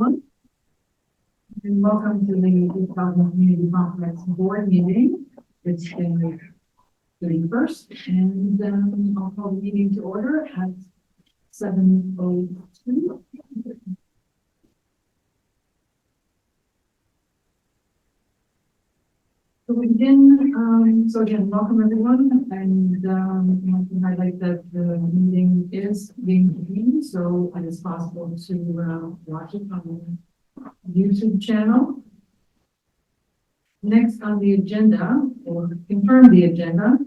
And welcome to the 2000 Community Complex Board meeting. It's January 31st, and I'll call the meeting to order at 7:02. So we begin, so again, welcome everyone, and I want to highlight that the meeting is being convened, so it is possible to watch it on the YouTube channel. Next on the agenda, or confirm the agenda,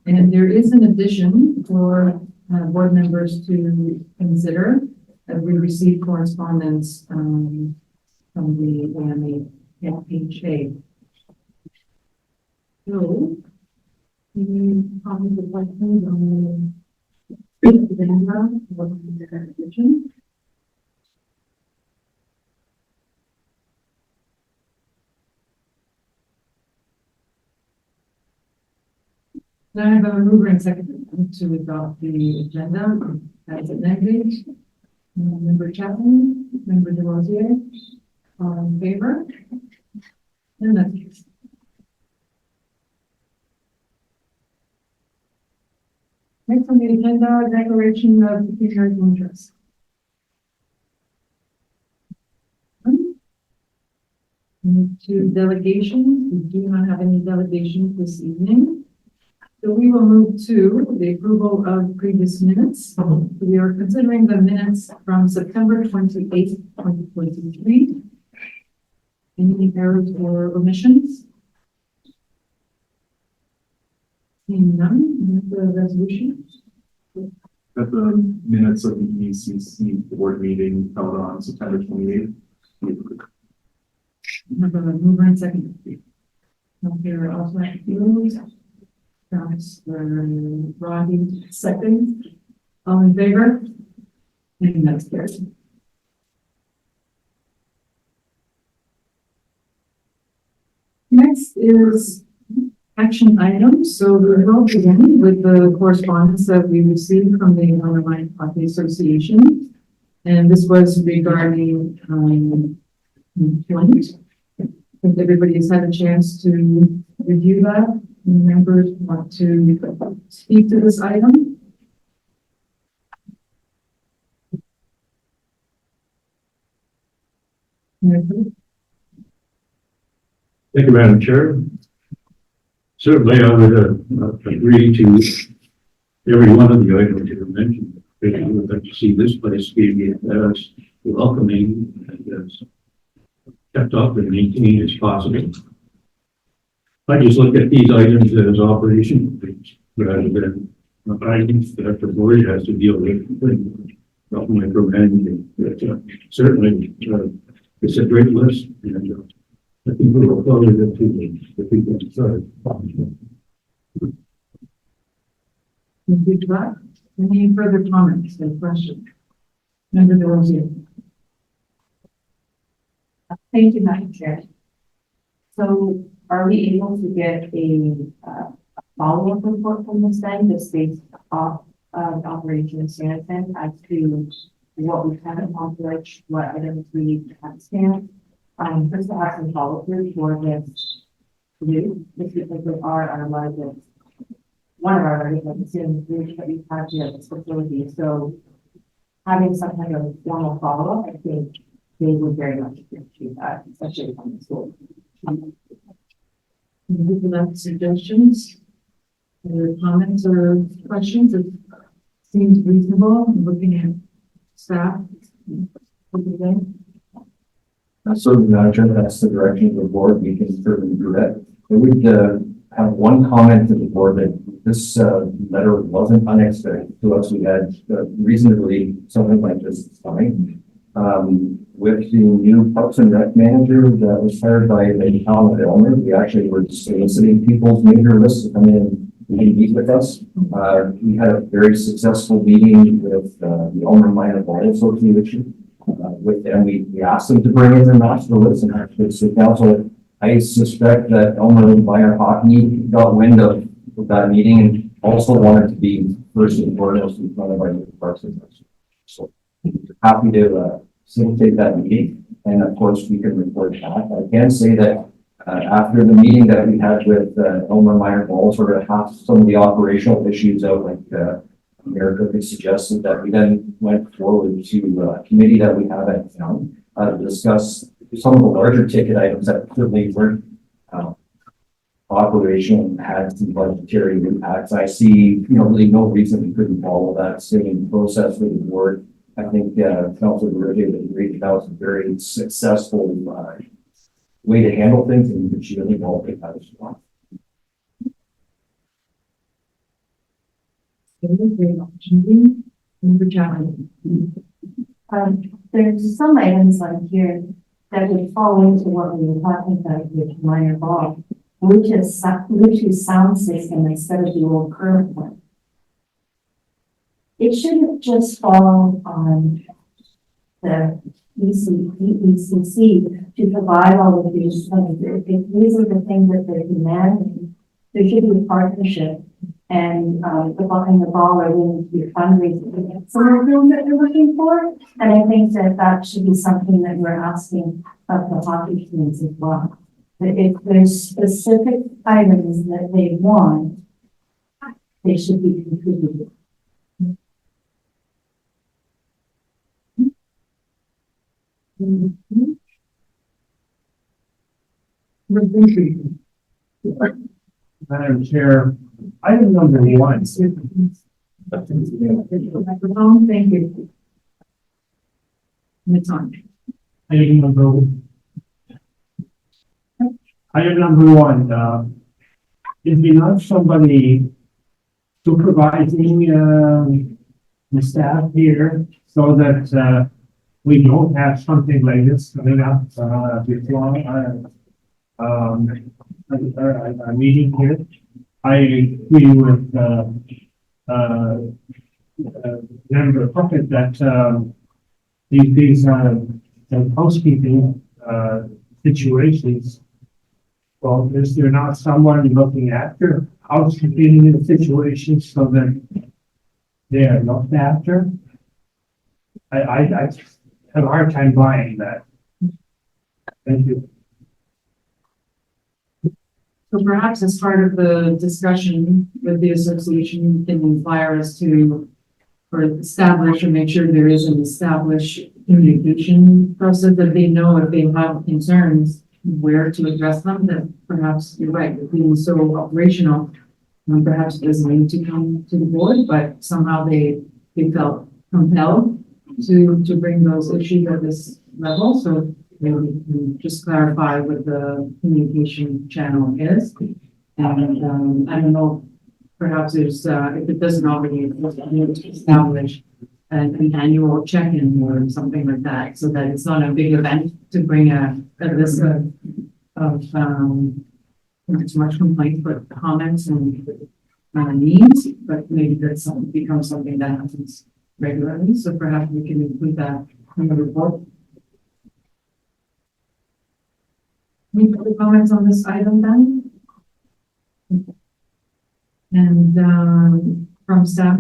and there is an addition for board members to consider. We received correspondence from the AMA FHA. So, any comments or questions on the agenda or the addition? Then I have a mover and second to adopt the agenda as amended. Member Chapman, Member DeRosier, all in favor? And that's it. Next on the agenda, declaration of pecuniary interest. To delegations, we do not have any delegations this evening. So we will move to the approval of previous minutes. We are considering the minutes from September 28th, 2023. Any errors or omissions? Seeing none, the resolution. At the minutes of the EECC board meeting held on September 28th. Have a mover and second. Here also Rodney, second. All in favor? And that's carried. Next is action items. So we will begin with the correspondence that we received from the Online Coffee Association. And this was regarding employment. I think everybody has had a chance to review that. Members want to speak to this item? Thank you, Madam Chair. Certainly, I would agree to every one of the items you mentioned. I would like to see this place be as welcoming and as kept up and maintained as possible. I just look at these items as operational things rather than items that the board has to deal with. Not micromanaging. Certainly, it's a great list, and I think we will follow the two people inside. Thank you, Jack. Any further comments or questions? Member DeRosier. Thank you, Madam Chair. So, are we able to get a follow-up report from this then, just based off of Operation Stanton as to what we have accomplished, what items we have stand? Just to have some follow-through for this group, just because we are our largest, one of our largest groups that we've had here at this facility. So, having some kind of formal follow-up, I think they would very much appreciate that, especially from the school. Thank you for that suggestions. Other comments or questions? It seems reasonable looking at staff. Certainly, Madam Chair, that's the direction of the board. We can certainly do that. I would have one comment to the board that this letter wasn't unexpected to us. We had reason to believe something like this is coming. With the new Parks and Rec manager that was hired by the town of Elmer, we actually were soliciting people's major lists to come in and meet with us. We had a very successful meeting with the Elmer Minor Ball Association. With them, we asked them to bring in their master list and actually sit down. So I suspect that Elmer Minor Hockey got wind of that meeting and also wanted to be first and foremost in front of our Parks and Rec. So happy to facilitate that meeting. And of course, we can report back. I can say that after the meeting that we had with Elmer Meyer Ball, sort of half some of the operational issues out, like America suggested, that we then went forward to a committee that we have at town to discuss some of the larger ticket items that certainly weren't operational and had some budgetary impacts. I see, really no reason we couldn't follow that same process with the board. I think Councilor Berger agreed that was a very successful way to handle things, and she really won't take that as well. Great opportunity. Member Chapman. There's some items on here that would fall into what we were talking about with minor ball, which is sound system instead of the old current one. It shouldn't just fall on the EECC to provide all of these things. If these are the things that they're demanding, there should be a partnership, and the ball are willing to be fundraising to get some of the things that they're looking for. And I think that that should be something that we're asking of the hockey teams as well. That if there's specific items that they want, they should be contributed. Madam Chair, item number one. Microphone, thank you. And it's on. Item number one, is we not somebody supervising the staff here so that we don't have something like this coming up before our meeting here. I agree with Member Puckett that these housekeeping situations. Well, is there not someone looking after housekeeping in situations so that they are looked after? I have a hard time buying that. Thank you. So perhaps as part of the discussion with the association, you can inquire as to, or establish or make sure there is an established communication process that they know if they have concerns, where to address them, that perhaps you're right, with being so operational, perhaps it doesn't need to come to the board, but somehow they felt compelled to bring those issues at this level. So maybe we can just clarify what the communication channel is. And I don't know, perhaps there's, if it doesn't already exist, I need to establish an annual check-in or something like that, so that it's not a big event to bring a list of not too much complaints, but comments and needs, but maybe that's something becomes something that happens regularly. So perhaps we can include that in the report. Any other comments on this item then? And from staff,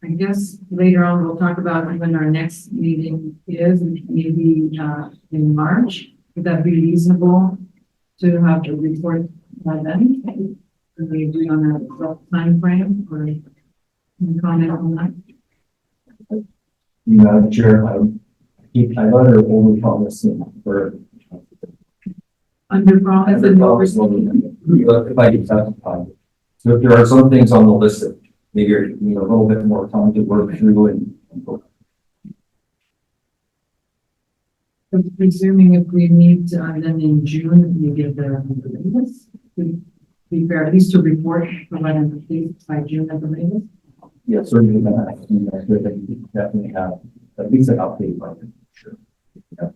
I guess later on we'll talk about when our next meeting is, maybe in March. Would that be reasonable to have the report by then? Can we agree on a rough time frame or any comment on that? Madam Chair, I let her only promise for Under promise and over. if I can testify. So if there are some things on the list that maybe you need a little bit more time to work through and Presuming if we meet then in June, we give the latest, be fair, at least to report, provide an update by June at the latest. yeah, certainly that you definitely have at least an update by then, sure. Yeah.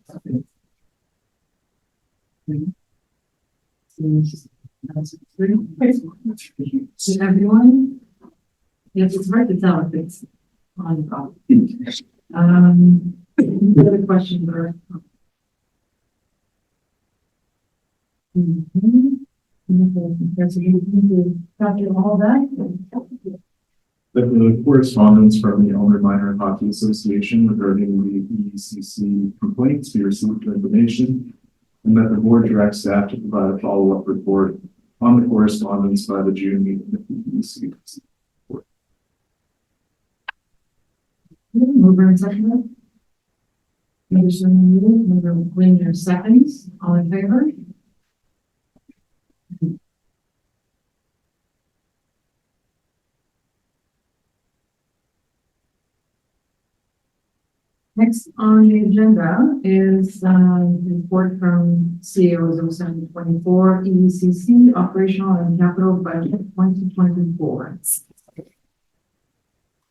So everyone, yes, it's hard to tell if it's on the call. Any other questions or? So you need to capture all that. That the correspondence from the Elmer Minor Hockey Association regarding the EECC complaints be received for information, and that the board directs staff to provide a follow-up report on the correspondence by the June meeting of the EECC. Mover and seconder. Anderson, mover Linder seconds. All in favor? Next on the agenda is report from CAO 0724 EECC Operational and Capital Budget 2024.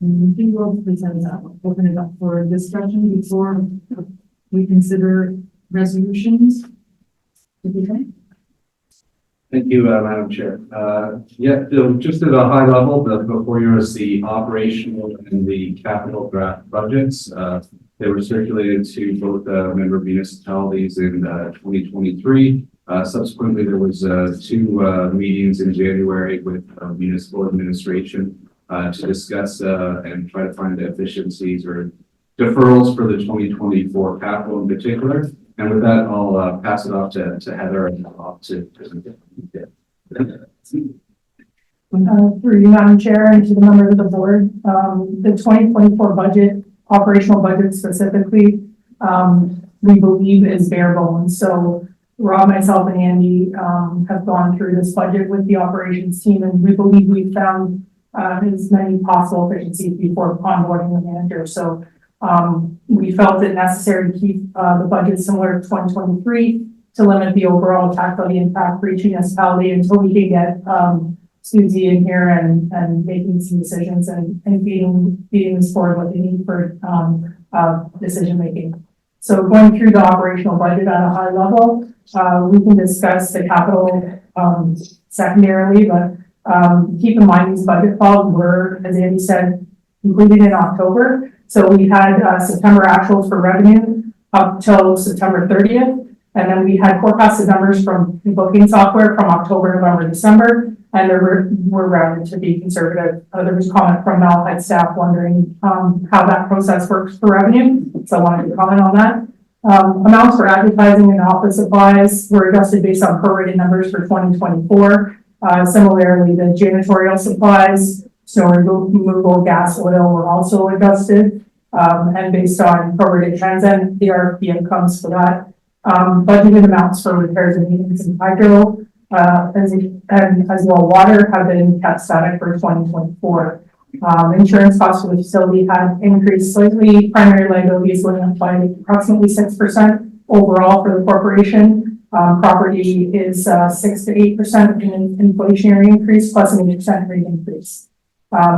And we will present that, open it up for discussion before we consider resolutions. Thank you, Madam Chair. Just at a high level, before you is the operational and the capital draft budgets. They were circulated to both member municipalities in 2023. Subsequently, there was two meetings in January with municipal administration to discuss and try to find efficiencies or deferrals for the 2024 capital in particular. And with that, I'll pass it off to Heather and off to present it. Through you, Madam Chair, and to the members of the board, the 2024 budget, operational budget specifically, we believe is bare bones. So Rob, myself, and Andy have gone through this budget with the operations team, and we believe we found as many possible efficiencies before onboarding the manager. So we felt it necessary to keep the budget similar to 2023 to limit the overall tax levy impact for each municipality until we can get Susie in here and making some decisions and feeding this board what they need for decision making. So going through the operational budget at a high level, we can discuss the capital secondarily, but keep in mind these budget files were, as Andy said, completed in October. So we had September actuals for revenue up till September 30th. And then we had forecasted numbers from the booking software from October, November, December, and they were rounded to be conservative. There was comment from Malahide staff wondering how that process works for revenue. So I wanted to comment on that. Amounts for advertising and office supplies were adjusted based on prorated numbers for 2024. Similarly, the janitorial supplies, snow removal, gas, oil were also adjusted. And based on prorated trends and the RFP incomes for that. Budgeted amounts for repairs and maintenance and hydro, as well water have been kept static for 2024. Insurance costs for the facility had increased slightly. Primary liabilities went up by approximately 6% overall for the corporation. Property is 6 to 8% in an inflationary increase plus an 8% rate increase.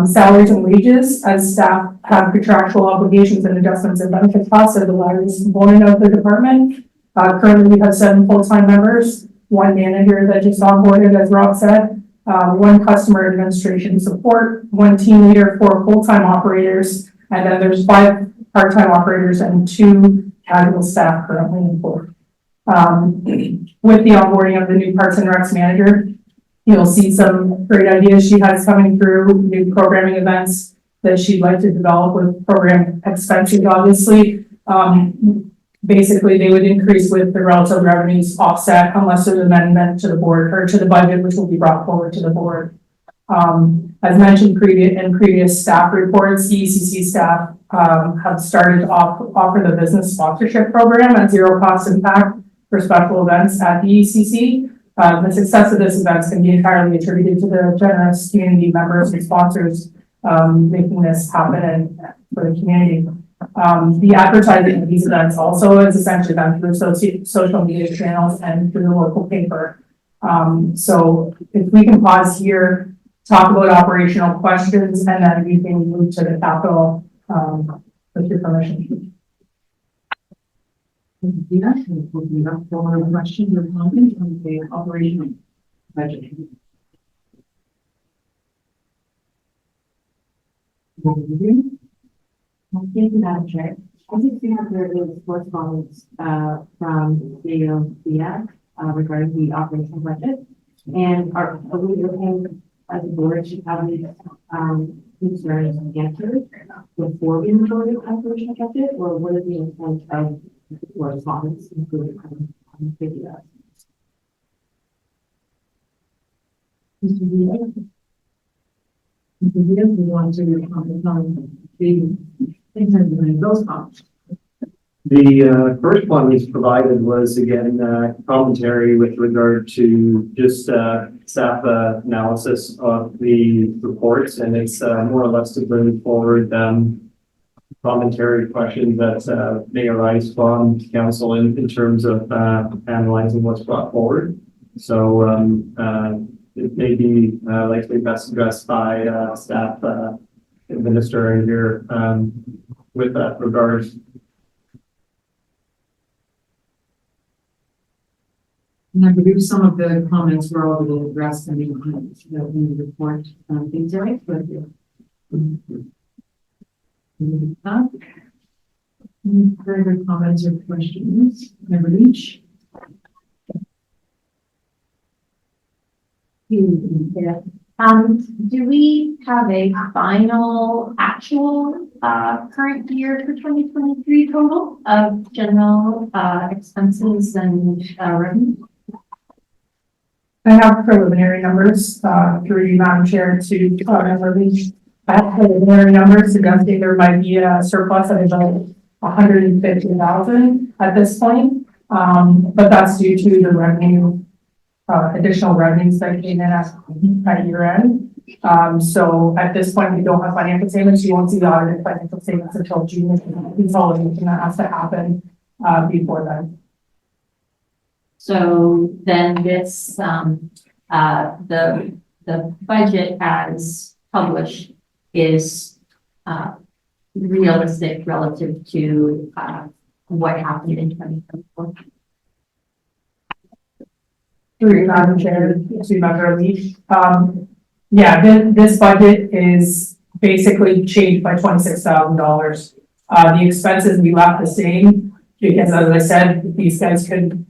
Salaries and wages, as staff have contractual obligations and adjustments and benefit costs are the largest component of the department. Currently, we have 7 full-time members, 1 manager that just onboarded, as Rob said, 1 customer administration support, 1 team leader, 4 full-time operators, and then there's 5 part-time operators and 2 casual staff currently employed. With the onboarding of the new Parks and Recs manager, you'll see some great ideas she has coming through, new programming events that she'd like to develop with program expenses, obviously. Basically, they would increase with the relative revenues offset unless there's an amendment to the board or to the budget, which will be brought forward to the board. As mentioned in previous staff reports, EECC staff have started to offer the business sponsorship program at zero cost impact for special events at the EECC. The success of this event can be entirely attributed to the generous community members and sponsors making this happen for the community. The advertising of these events also is essentially done through social media channels and through the local paper. So if we can pause here, talk about operational questions, and then we can move to the capital with your permission. Yeah, we'll open it up for questions or comments on the operational budget. Thank you, Madam Chair. I just see that there is correspondence from the CF regarding the operational budget. And are we looking as a board to have these concerns and answers before we move forward with operational budget, or what are the intent of the correspondence included on the video? Mr. Diaz? Mr. Diaz, we want to comment on the things that are in those comments. The first one he's provided was again commentary with regard to just staff analysis of the reports, and it's more or less to bring forward commentary questions that may arise from council in terms of analyzing what's brought forward. So it may be likely best addressed by staff administrator here with that regard. And I believe some of the comments were already addressed in the report, things are right, but any further comments or questions? Member Leach? Do we have a final actual current year for 2023 total of general expenses and revenue? I have preliminary numbers, through you, Madam Chair, to, Member Leach. I have preliminary numbers suggesting there might be a surplus of about 150,000 at this point. But that's due to the revenue, additional revenues that came in at year end. So at this point, we don't have financial statements. You won't see the audited financial statements until June. Consolidation that has to happen, before then. So then this, the budget as published is realistic relative to what happened in 2024. Through Madam Chair, to Member Leach. Yeah, this budget is basically changed by $26,000. The expenses we left the same because, as I said, these guys could,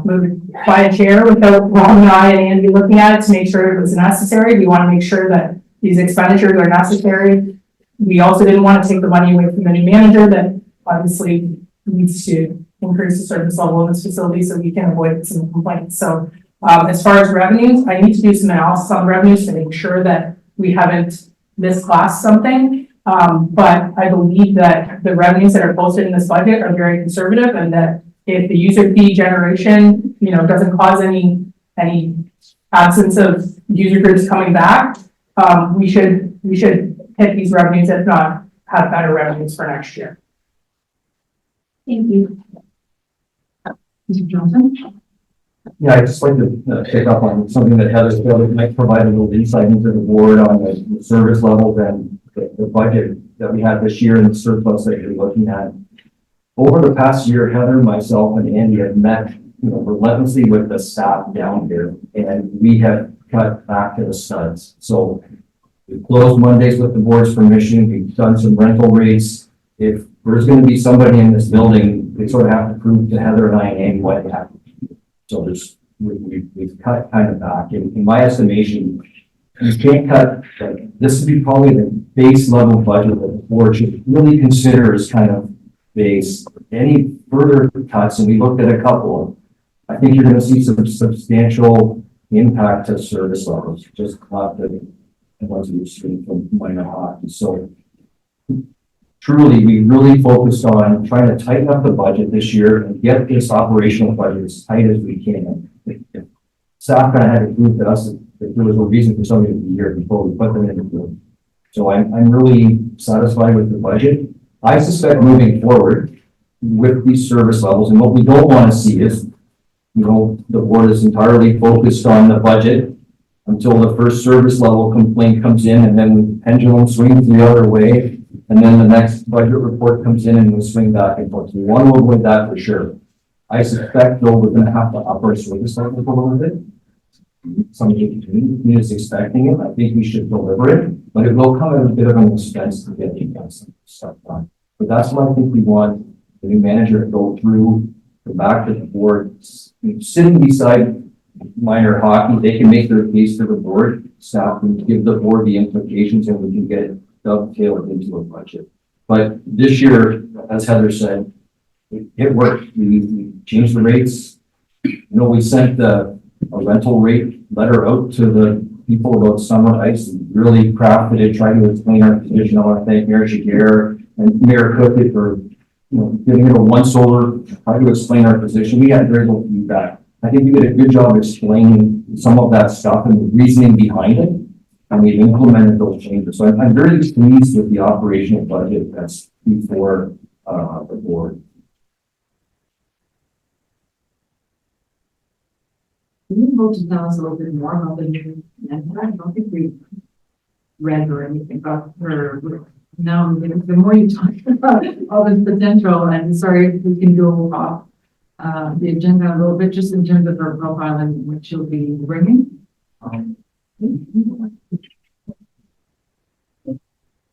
move by a chair without Ron and I and Andy looking at it to make sure it was necessary. We want to make sure that these expenditures are necessary. We also didn't want to take the money away from the new manager that obviously needs to increase the service level of this facility so we can avoid some complaints. So as far as revenues, I need to do some analysis on revenues to make sure that we haven't misclassed something. But I believe that the revenues that are posted in this budget are very conservative, and that if the user fee generation, doesn't cause any absence of user groups coming back, we should hit these revenues, if not have better revenues for next year. Thank you. Mr. Johnson? Yeah, I'd just like to pick up on something that Heather said, might provide a little insight into the board on the service levels and the budget that we have this year and the surplus that you're looking at. Over the past year, Heather, myself, and Andy have met, relentlessly with the staff down here, and we have cut back to the studs. So we've closed Mondays with the board's permission. We've done some rental rates. If there's going to be somebody in this building, they sort of have to prove to Heather and I and Andy what happened. So we've cut kind of back. In my estimation, you can't cut, this would be probably the base level budget that the board should really consider as kind of base. Any further cuts, and we looked at a couple, I think you're going to see some substantial impact to service levels, just not the ones we've seen from minor hockey. So truly, we really focused on trying to tighten up the budget this year and get this operational budget as tight as we can. If staff kind of had to prove to us that there was a reason for somebody to be here before we put them in the room. So I'm really satisfied with the budget. I suspect moving forward with these service levels, and what we don't want to see is, the board is entirely focused on the budget until the first service level complaint comes in, and then the pendulum swings the other way, and then the next budget report comes in and we swing back and forth. We want to avoid that for sure. I suspect, though, we're going to have to up our service levels a little bit. Somebody is expecting it. I think we should deliver it, but it will come at a bit of an expense to get some stuff done. But that's what I think we want the new manager to go through, go back to the board, sitting beside minor hockey, they can make their case to the board, staff can give the board the implications, and we can get it dovetailed into a budget. But this year, as Heather said, it worked. We changed the rates. You know, we sent a rental rate letter out to the people about summer ice, and really crafted it, tried to explain our position. I want to thank Mayor Shigere and Mayor Cookett for, giving it a once over, try to explain our position. We had very little feedback. I think we did a good job explaining some of that stuff and the reasoning behind it, and we've implemented those changes. So I'm very pleased with the operational budget that's before the board. Can you go to tell us a little bit more about the new mentor? I don't think we read or anything about her. Now, the more you talk about all this potential, and sorry if we can go off the agenda a little bit, just in terms of her profile and what she'll be bringing.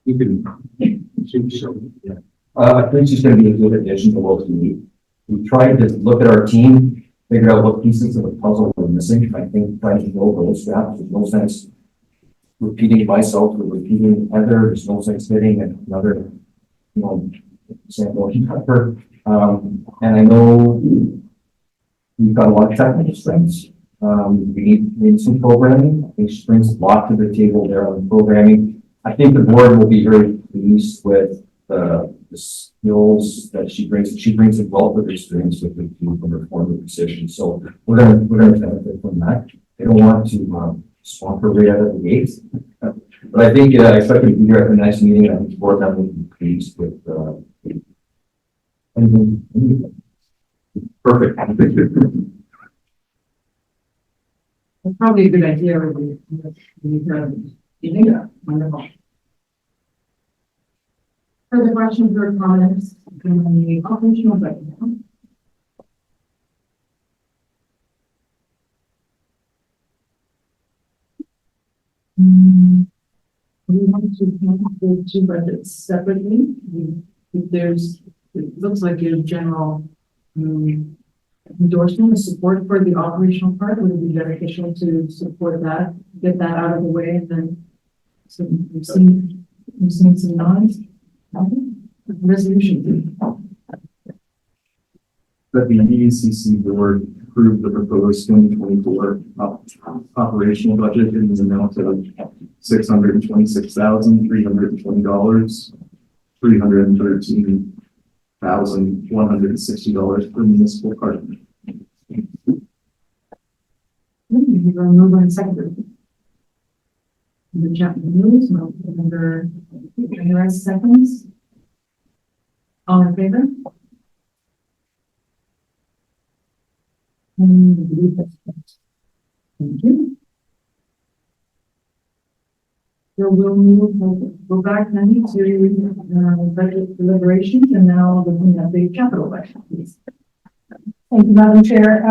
You can. Yeah. I think she's going to be a good addition to what we need. We tried to look at our team, figure out what pieces of the puzzle were missing. I think trying to go those steps, there's no sense repeating myself or repeating Heather. There's no sense getting another, sample pepper. And I know we've got a lot of technical strengths. We need some programming. I think she brings a lot to the table there on programming. I think the board will be very pleased with the skills that she brings. She brings a wealth of experience with the team from her former position. So we're gonna benefit from that. I don't want to swamp her right out of the gates. But I think I expect to be here at the next meeting, and I think the board member will be pleased with Perfect. That's probably a good idea. Yeah, wonderful. Further questions or comments from the operational budget? We want to have the two budgets separately. It looks like a general endorsement of support for the operational part. Would it be beneficial to support that, get that out of the way, and then we've seen some nods. Resolution. That the EECC board approved the proposed 2024 operational budget in the amount of $626,320, $313,160 per municipal card. You're move on second. The chapter moves, number 20 seconds. All in favor? Thank you. So we'll go back then to budget deliberations, and now looking at the capital budget, please. Thank you, Madam Chair.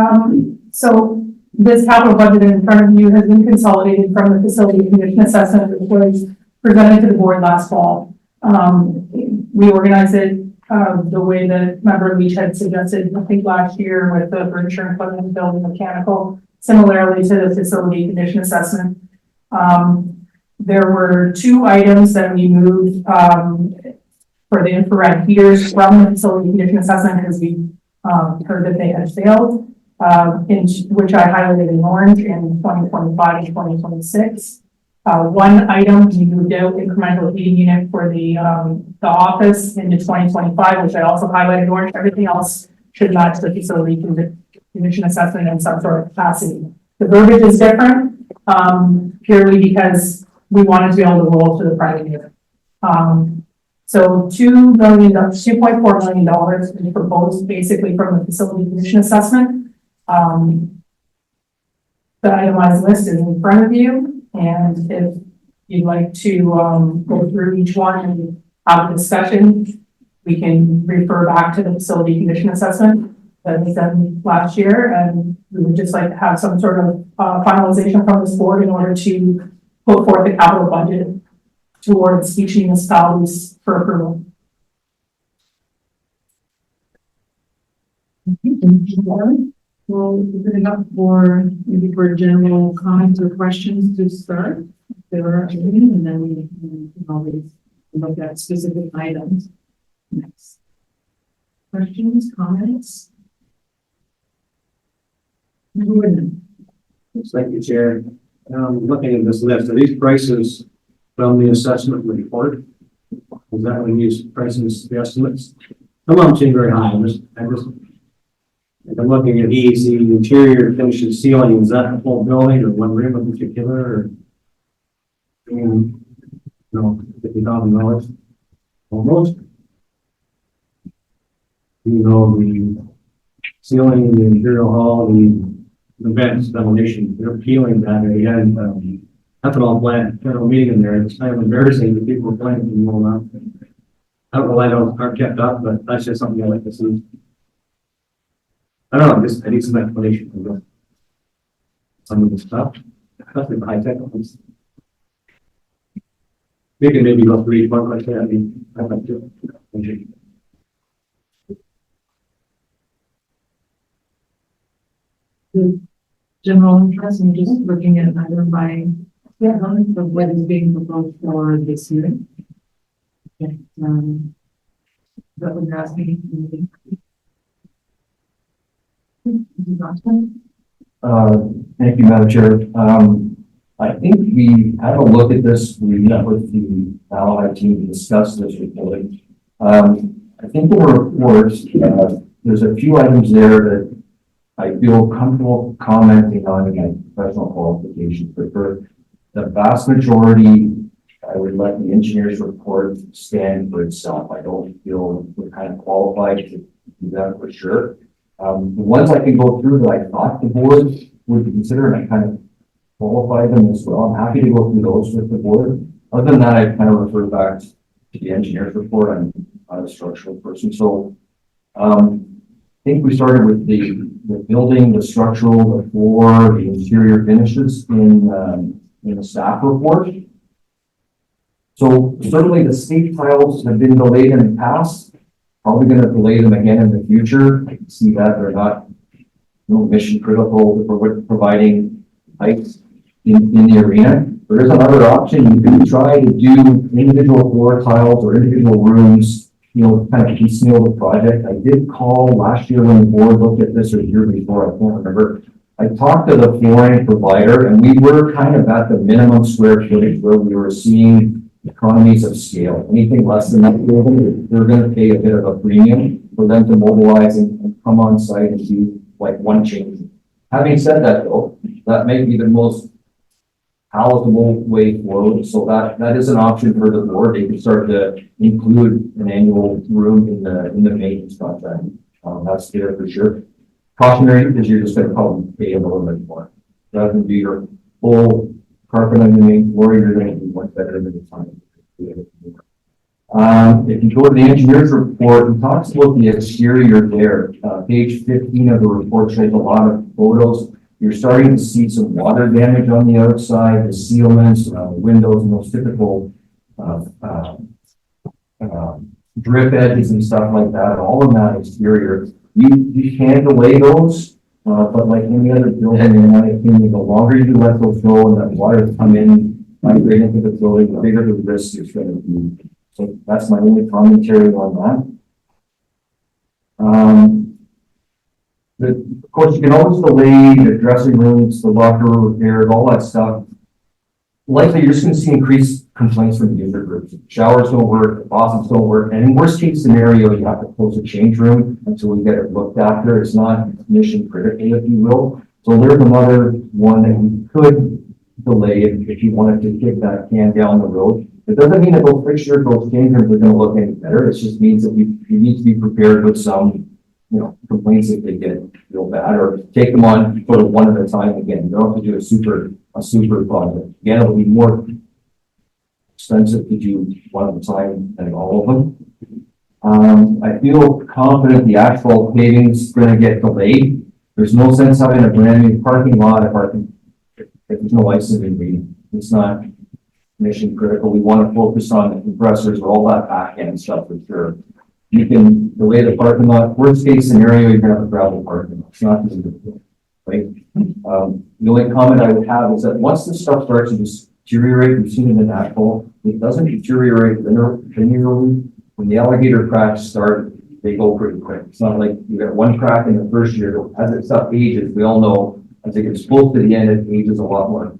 So this capital budget in front of you has been consolidated from the facility condition assessment that was presented to the board last fall. We organized it the way that Member Leach had suggested, I think last year, with the furniture and equipment, building, mechanical, similarly to the facility condition assessment. There were two items that we moved for the infrared heaters from the facility condition assessment because we heard that they had failed, which I highlighted in orange in 2025 and 2026. One item, we moved out incremental heating unit for the office into 2025, which I also highlighted orange. Everything else should match the facility condition assessment in some sort of capacity. The verbiage is different, purely because we wanted to be able to roll to the prior year. So $2.4 million is proposed basically from the facility condition assessment. The itemized list is in front of you. And if you'd like to go through each one and have a discussion, we can refer back to the facility condition assessment that was done last year. And we would just like to have some sort of finalization from this board in order to put forth the capital budget towards each municipalities for approval. Thank you. We'll open it up for, maybe for general comments or questions to start. If there are any, and then we can always look at specific items. Next. Questions, comments? Gordon. Thank you, Chair. Looking at this list, are these prices from the assessment report? Is that when you use prices, the estimates? Some of them seem very high. I'm looking at these, the interior finishes ceiling, is that the whole building or one room in particular? Or, no, $50,000 almost. You know, the ceiling, the interior hall, the vents, ventilation, they're peeling that again. Ethanol plant, federal meeting in there. It's kind of embarrassing that people are playing them all out. I don't know why those aren't kept up, but that's just something I like to see. I don't know, I need some explanation for this. Some of the stuff, especially the high tech ones. We can maybe go through each one like that. I mean, I'd like to. The general interest in just looking at either by of what is being proposed for this year. Okay, that would ask me. Thank you, Madam Chair. I think we had a look at this. We met with the Allied team to discuss this report. I think the report, there's a few items there that I feel comfortable commenting on in my professional qualifications, but for the vast majority, I would let the engineer's report stand for itself. I don't feel we're kind of qualified to do that for sure. The ones I can go through that I thought the board would consider, and I kind of qualify them as well. I'm happy to go through those with the board. Other than that, I kind of refer back to the engineer's report. I'm not a structural person. So I think we started with the building, the structural, the floor, the interior finishes in the staff report. So certainly the state tiles have been delayed in the past. Probably going to delay them again in the future. I can see that they're not mission critical for providing heights in the arena. There is another option. You can try to do individual floor tiles or individual rooms, kind of piecemeal the project. I did call last year when the board looked at this, or the year before, I can't remember. I talked to the flooring provider, and we were kind of at the minimum square footage where we were seeing economies of scale. Anything less than that, they're going to pay a bit of a premium for them to mobilize and come on site and do like one change. Having said that, though, that may be the most palatable way forward. So that is an option for the board. They can start to include an annual room in the maintenance contract. That's there for sure. Cautionary, because you're just going to probably pay a little bit more. Rather than do your full carpet on the main floor, you're going to be much better than the time. If you go to the engineer's report, it talks about the exterior there. Page 15 of the report shows a lot of photos. You're starting to see some water damage on the outside, the sealants, windows, and those typical drip edges and stuff like that. All of that exterior, you can delay those. But like any other building, in my opinion, the longer you let those go and that water come in, migrate into the building, the bigger the risk is going to be. So that's my only commentary on that. Of course, you can always delay the dressing rooms, the locker room repairs, all that stuff. Likely, you're just going to see increased complaints from user groups. Showers don't work, the faucets don't work, and in worst case scenario, you have to close a change room until we get it looked after. It's not mission critical, if you will. So there's another one that you could delay if you wanted to kick that can down the road. It doesn't mean that those fixtures, those change rooms are going to look any better. It just means that you need to be prepared with some, complaints if they get real bad, or take them on sort of one at a time again. You don't have to do a super project. Again, it'll be more expensive to do one at a time than all of them. I feel confident the asphalt paving is going to get delayed. There's no sense having a brand new parking lot if there's no ice in it. It's not mission critical. We want to focus on the compressors or all that back end stuff for sure. you can, the way the parking lot, worst case scenario, you're gonna have a gravel parking lot. It's not gonna be, right? The only comment I would have is that once the stuff starts to deteriorate, we've seen it in asphalt, it doesn't deteriorate linearly. When the alligator cracks start, they go pretty quick. It's not like you got one crack in the first year, as it stuff ages, we all know, as it gets close to the end, it ages a lot more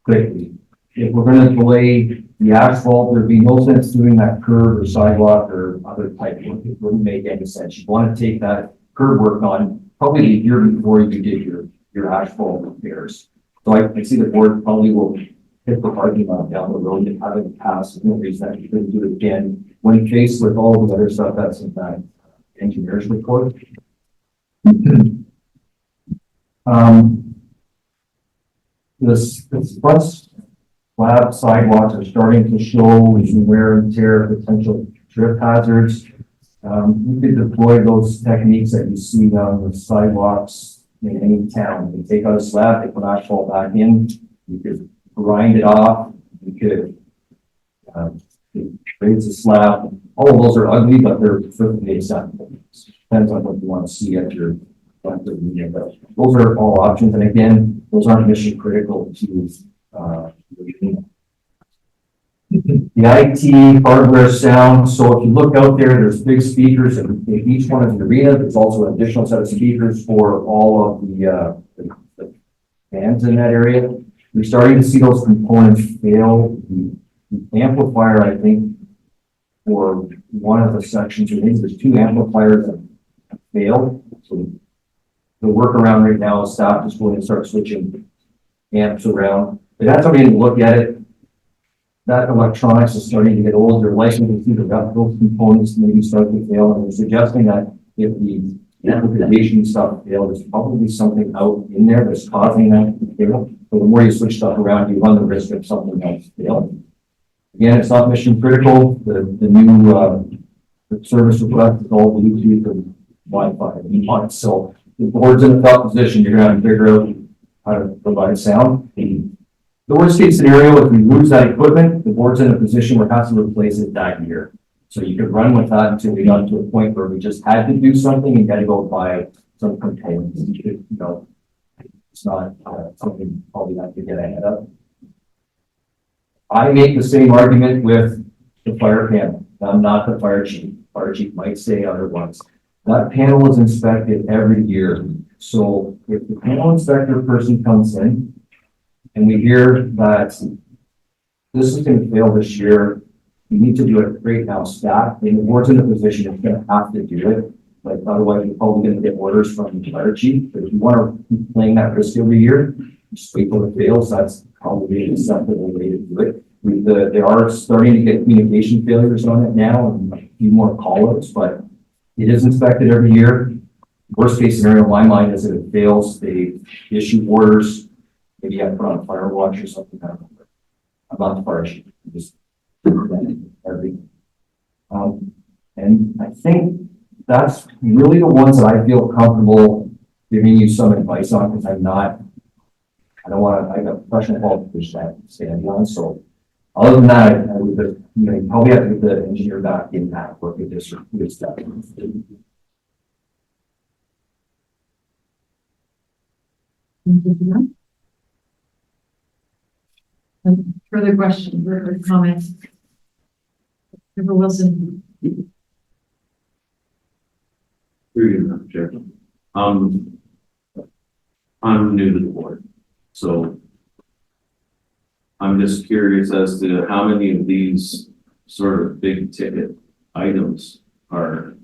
quickly. If we're gonna delay the asphalt, there'd be no sense doing that curb or sidewalk or other type work. It wouldn't make any sense. You want to take that curb work on probably a year before you did your asphalt repairs. So I see the board probably will hit the parking lot down the road and have it pass. There's no reason that you couldn't do it again when faced with all the other stuff that's in that engineer's report. This bus slab sidewalks are starting to show some wear and tear, potential trip hazards. You could deploy those techniques that you see on the sidewalks in any town. You take out a slab, they put asphalt back in, you could grind it off, you could raise the slab. All of those are ugly, but they're perfectly acceptable. Depends on what you want to see at your meeting. But those are all options, and again, those aren't mission critical to the IT hardware sound. So if you look out there, there's big speakers in each one of the arenas. There's also an additional set of speakers for all of the fans in that area. We're starting to see those components fail. The amplifier, I think, for one of the sections, I think there's two amplifiers that failed. So the workaround right now is staff just going to start switching amps around. They had somebody to look at it. That electronics is starting to get old. They're likely to see those components maybe start to fail. And they're suggesting that if the amplification stuff failed, there's probably something out in there that's causing that to fail. So the more you switch stuff around, you run the risk of something else failing. Again, it's not mission critical. The new the service request is all Bluetooth and Wi-Fi. So the board's in a tough position. You're going to have to figure out how to provide sound. The worst case scenario, if we lose that equipment, the board's in a position where it has to replace it that year. So you could run with that until we got to a point where we just had to do something and got to go buy some components. You know, it's not something probably have to get ahead of. I make the same argument with the fire panel. I'm not the fire chief. Fire chief might say otherwise. That panel is inspected every year. So if the panel inspector person comes in and we hear that this is going to fail this year, you need to do it right now, staff. And the board's in a position it's going to have to do it. Like otherwise, you're probably going to get orders from the fire chief. But if you want to keep playing that risk every year, just wait till it fails. That's probably an acceptable way to do it. They are starting to get communication failures on it now and a few more call-outs, but it is inspected every year. Worst case scenario in my mind is that it fails, they issue orders. Maybe I put on a fire watch or something. I don't know. I'm not the fire chief. I'm just everything. And I think that's really the ones that I feel comfortable giving you some advice on because I don't want to, I got professional qualifications that stand on. So other than that, I would, you probably have to get the engineer back in that work with this or good stuff. Further questions or comments? Member Wilson. Through you, Madam Chair. I'm new to the board, so I'm just curious as to how many of these sort of big ticket items are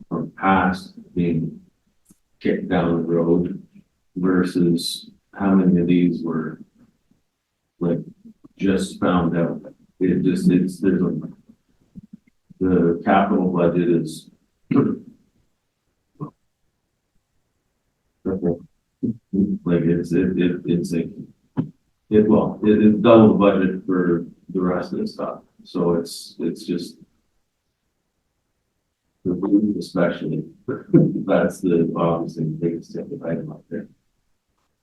from past being kicked down the road versus how many of these were like just found out. The capital budget is like it's double the budget for the rest of the stuff. So it's just the food especially. That's the obviously the biggest ticket item out there.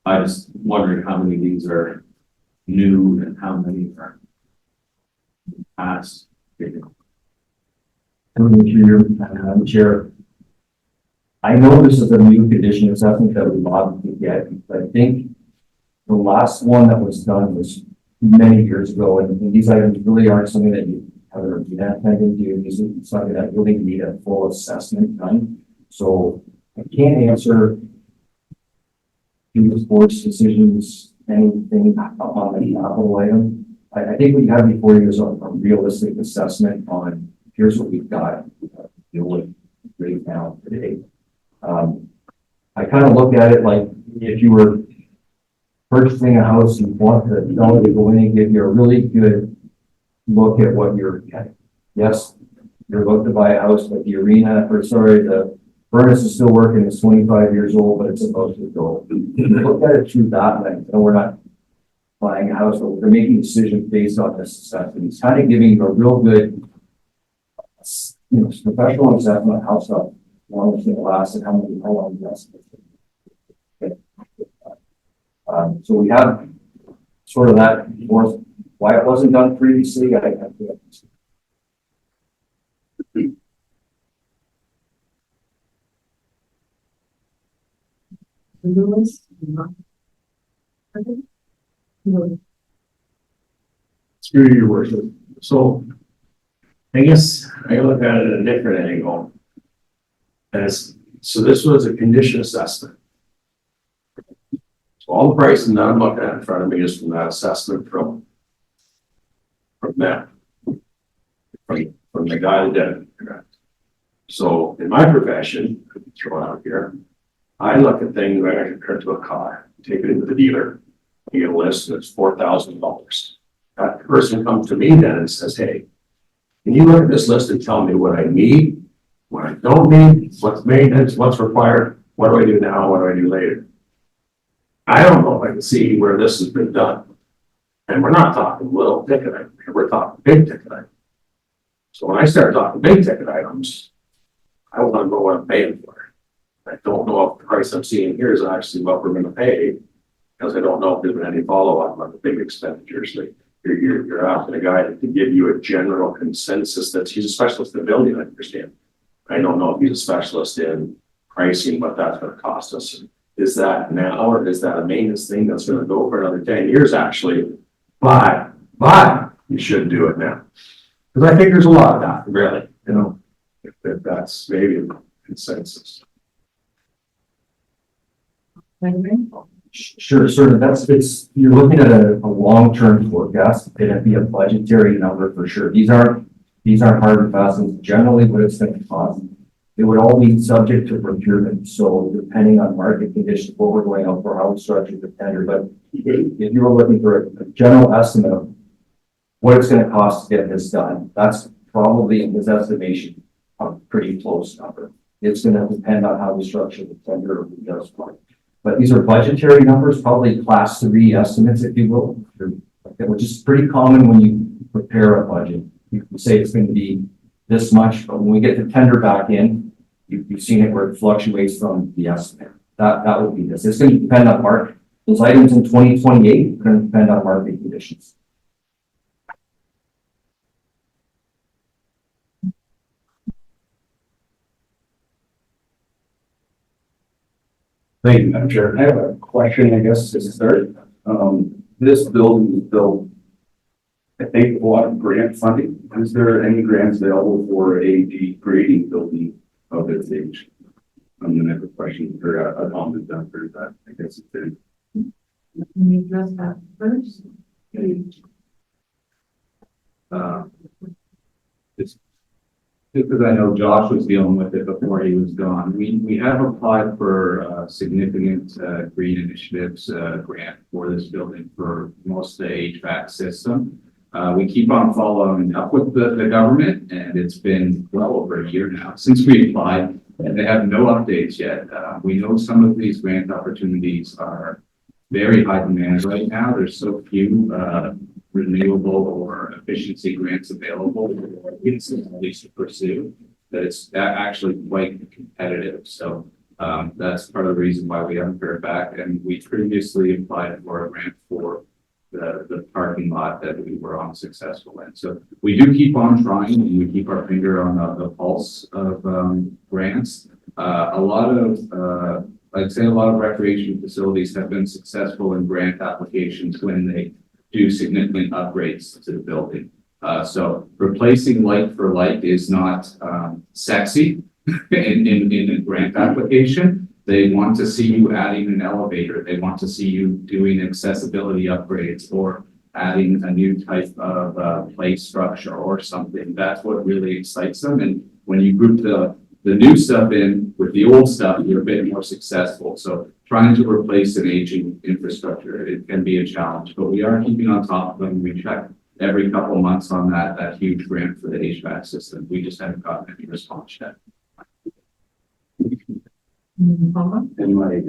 I just wondering how many of these are new and how many are past. Coming to your, Madam Chair. I know this is a new condition assessment that we obviously get, but I think the last one that was done was many years ago, and these items really aren't something that you have a attendant do. These are something that really need a full assessment done. So I can't answer these board's decisions, anything on the capital item. I think we have before you is a realistic assessment on here's what we've got to deal with right now today. I kind of look at it like if you were purchasing a house and want to go in and give you a really good look at what you're getting. Yes, you're about to buy a house, but the furnace is still working, it's 25 years old, but it's about to go. Look at it through that lens. No, we're not buying a house, but we're making decisions based on this assessment. It's kind of giving you a real good, professional assessment of how stuff long it's going to last and how long it lasts. So we have sort of that why it wasn't done previously. I Lewis? Through your worship. So I guess I look at it at a different angle. So this was a condition assessment. So all the pricing that I'm looking at in front of me is from that assessment from them. From the guy that did it. So in my profession, throw it out here, I look at things when I compare it to a car, take it into the dealer, you get a list that's $4,000. That person comes to me then and says, hey, can you look at this list and tell me what I need, what I don't need, what's maintenance, what's required, what do I do now, what do I do later? I don't know if I can see where this has been done. And we're not talking little ticket items, we're talking big ticket items. So when I start talking big ticket items, I want to know what I'm paying for. I don't know if the price I'm seeing here is actually what we're going to pay, because I don't know if there's been any follow-up on the big expenditures. Like you're asking a guy to give you a general consensus that he's a specialist in building, I understand. I don't know if he's a specialist in pricing, what that's going to cost us. Is that now, or is that a maintenance thing that's going to go for another 10 years actually? But you should do it now. Because I think there's a lot of that, really, if that's maybe a consensus. Sure, you're looking at a long-term forecast. It'd be a budgetary number for sure. These aren't hard and fast and generally what it's going to cost. It would all be subject to procurement. So depending on market conditions, what we're going out for, how we structure the tender. But if you were looking for a general estimate of what it's going to cost to get this done, that's probably in his estimation a pretty close number. It's going to depend on how we structure the tender or who does what. But these are budgetary numbers, probably class 3 estimates, if you will, which is pretty common when you prepare a budget. You can say it's going to be this much, but when we get the tender back in, you've seen it where it fluctuates from the estimate. That would be this. It's going to depend on market. Those items in 2028 are going to depend on market conditions. Thank you, Madam Chair. I have a question, I guess, to start. This building is built, I think, a lot of grant funding. Is there any grants available for a degrading building of this age? I'm going to have a question or a comment after that. I guess it's been. Can you address that first? Just because I know Josh was dealing with it before he was gone, we have applied for significant green initiatives grant for this building for most of the HVAC system. We keep on following up with the government, and it's been well over a year now since we applied, and they have no updates yet. We know some of these grant opportunities are very high demand right now. There's so few renewable or efficiency grants available for municipalities to pursue that it's actually quite competitive. So that's part of the reason why we haven't heard back. And we previously applied for a grant for the parking lot that we were unsuccessful in. So we do keep on trying and we keep our finger on the pulse of grants. A lot of, I'd say a lot of recreation facilities have been successful in grant applications when they do significant upgrades to the building. So replacing like for like is not sexy in a grant application. They want to see you adding an elevator. They want to see you doing accessibility upgrades or adding a new type of play structure or something. That's what really excites them. And when you group the new stuff in with the old stuff, you're a bit more successful. So trying to replace an aging infrastructure, it can be a challenge, but we are keeping on top of them. We check every couple of months on that huge grant for the HVAC system. We just haven't gotten any response yet. And my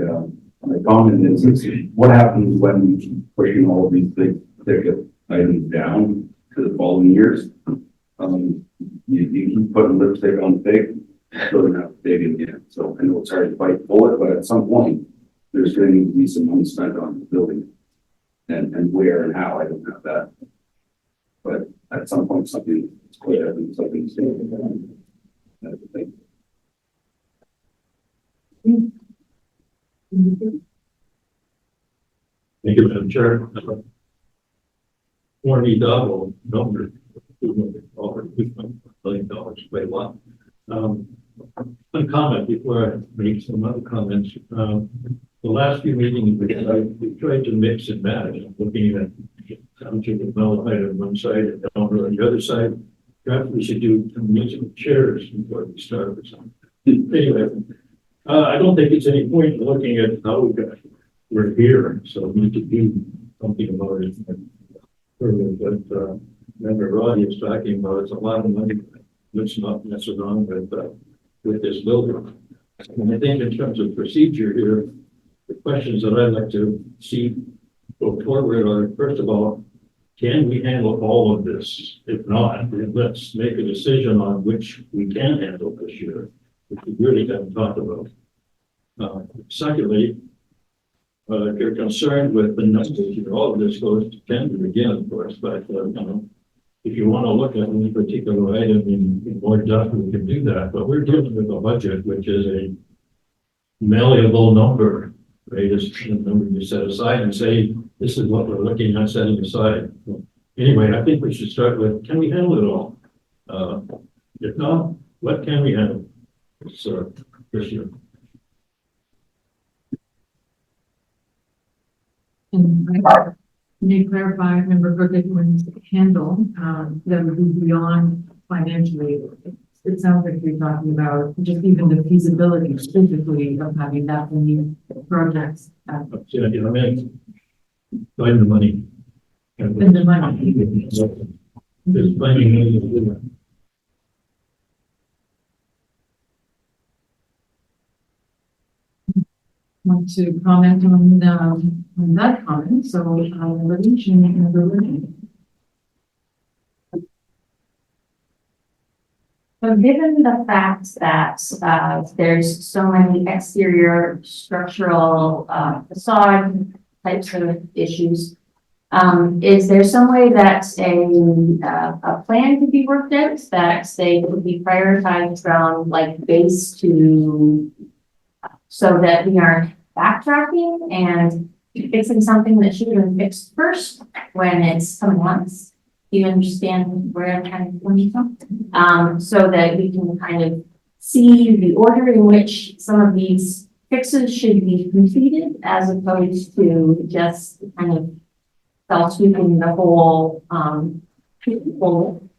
comment is, what happens when we keep pushing all of these big ticket items down to the following years? You keep putting lipstick on pig, so they're not big again. So I know it's hard to bite bullet, but at some point, there's going to need to be some money spent on the building. And where and how, I don't have that. But at some point, something's clear, and something's going to be done. That's the thing. Thank you, Madam Chair. Formidable number, $2 million, quite a lot. One comment before I make some other comments. The last few meetings, we tried to mix and match, looking at township of Malahide on one side and Elmer on the other side. Perhaps we should do some musical chairs before we start or something. Anyway, I don't think it's any point in looking at how we're here, so we need to do something about it. But remember, Roddy is talking about it's a lot of money. Let's not mess around with this building. And I think in terms of procedure here, the questions that I'd like to see go forward are, first of all, can we handle all of this? If not, then let's make a decision on which we can handle this year, which we really haven't talked about. Secondly, if you're concerned with the numbers, all of this goes to tender again, of course, but if you want to look at any particular item in more depth, we can do that. But we're dealing with a budget, which is a malleable number, right? It's a number you set aside and say, this is what we're looking at setting aside. Anyway, I think we should start with, can we handle it all? If not, what can we handle? So, this year. And may clarify, member Crooked, when handle, that would be beyond financially. It sounds like you're talking about just even the feasibility physically of having that many projects. Yeah, I mean, find the money. And the money. There's plenty of money to do that. Want to comment on that comment? So, relation and the religion. So given the fact that there's so many exterior structural facade types of issues, is there some way that a plan could be worked out that say would be prioritized around like base to so that we aren't backtracking and fixing something that should have been fixed first when it's coming once? Do you understand where I'm kind of coming from? So that we can kind of see the order in which some of these fixes should be completed as opposed to just kind of felt sweeping the whole, whole.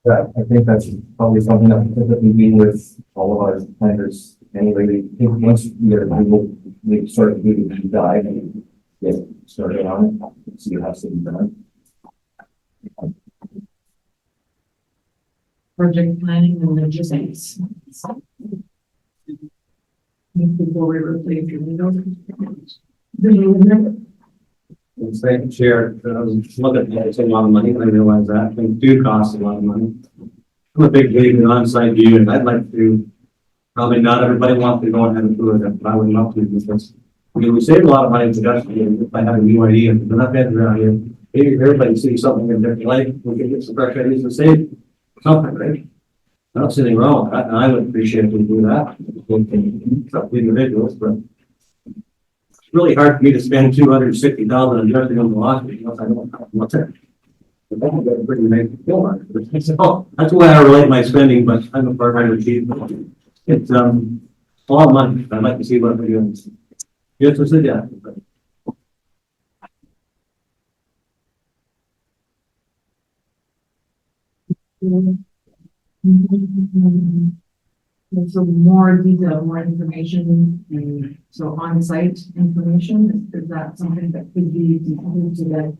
I think that's probably something that we typically do with all of our planners anyway. I think once we sort of do the deep dive and get started on it, so you have something done. Project planning and logistics. Before we replace your windows. Thank you, Chair. Look at that's a lot of money. I realize that things do cost a lot of money. I'm a big believer in on-site view, and I'd like to, probably not everybody wants to go ahead and do it, but I would love to, because we save a lot of money in production if I have a new idea, if we're not getting around here. Maybe everybody sees something in different light, we can get some fresh ideas to save something, right? I don't see anything wrong with that, and I would appreciate if we do that. It's up to individuals, but it's really hard for me to spend $260,000 on dressing on the lot, because I don't have what's it. But that's a pretty big deal on it. So that's why I relate my spending, but I'm a part-time chief. It's a lot of money. I'd like to see what we're doing. Just a suggestion, but So more detail, more information, and so on-site information, is that something that could be included so that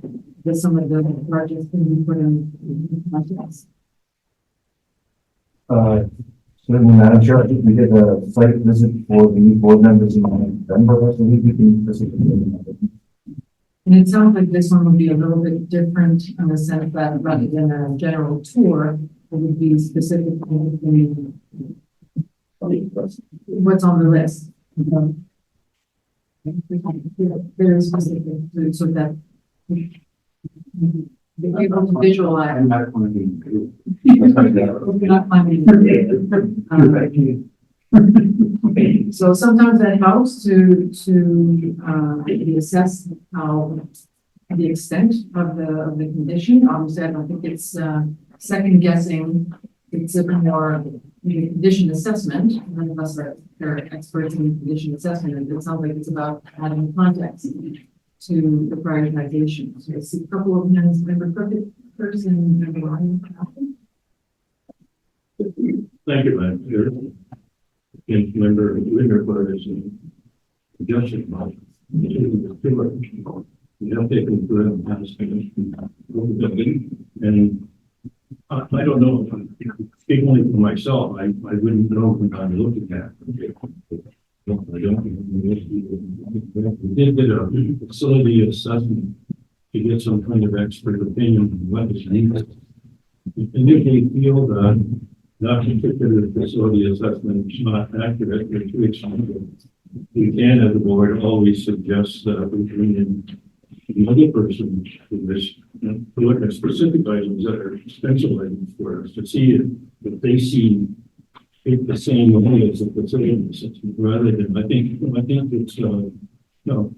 some of the projects can be put in context? Certainly, Madam Chair, I think we did a site visit for the new board members in November, so we can participate. And it sounds like this one would be a little bit different in the sense that rather than a general tour, it would be specific to what's on the list. Very specific, so that they're able to visualize. I'm not going to be. We're not planning. So sometimes that helps to assess how the extent of the condition. Obviously, I don't think it's second guessing. It's a more condition assessment. None of us are experts in condition assessment, and it sounds like it's about adding context to the prioritization. So I see a couple of hands, member person, member Ryan. thank you, Madam Chair. And member Linder for his suggestion. We have taken through and have finished. And I don't know, speaking only for myself, I wouldn't know when I'm looking at it. I don't. We did a facility assessment to get some kind of expert opinion on what is needed. And if they feel that that particular facility assessment is not accurate, or too expensive, we can, as a board, always suggest that we bring in another person to look at specific items that are expensive items for us, to see if they see it the same way as the facility assessment, rather than, I think it's, no,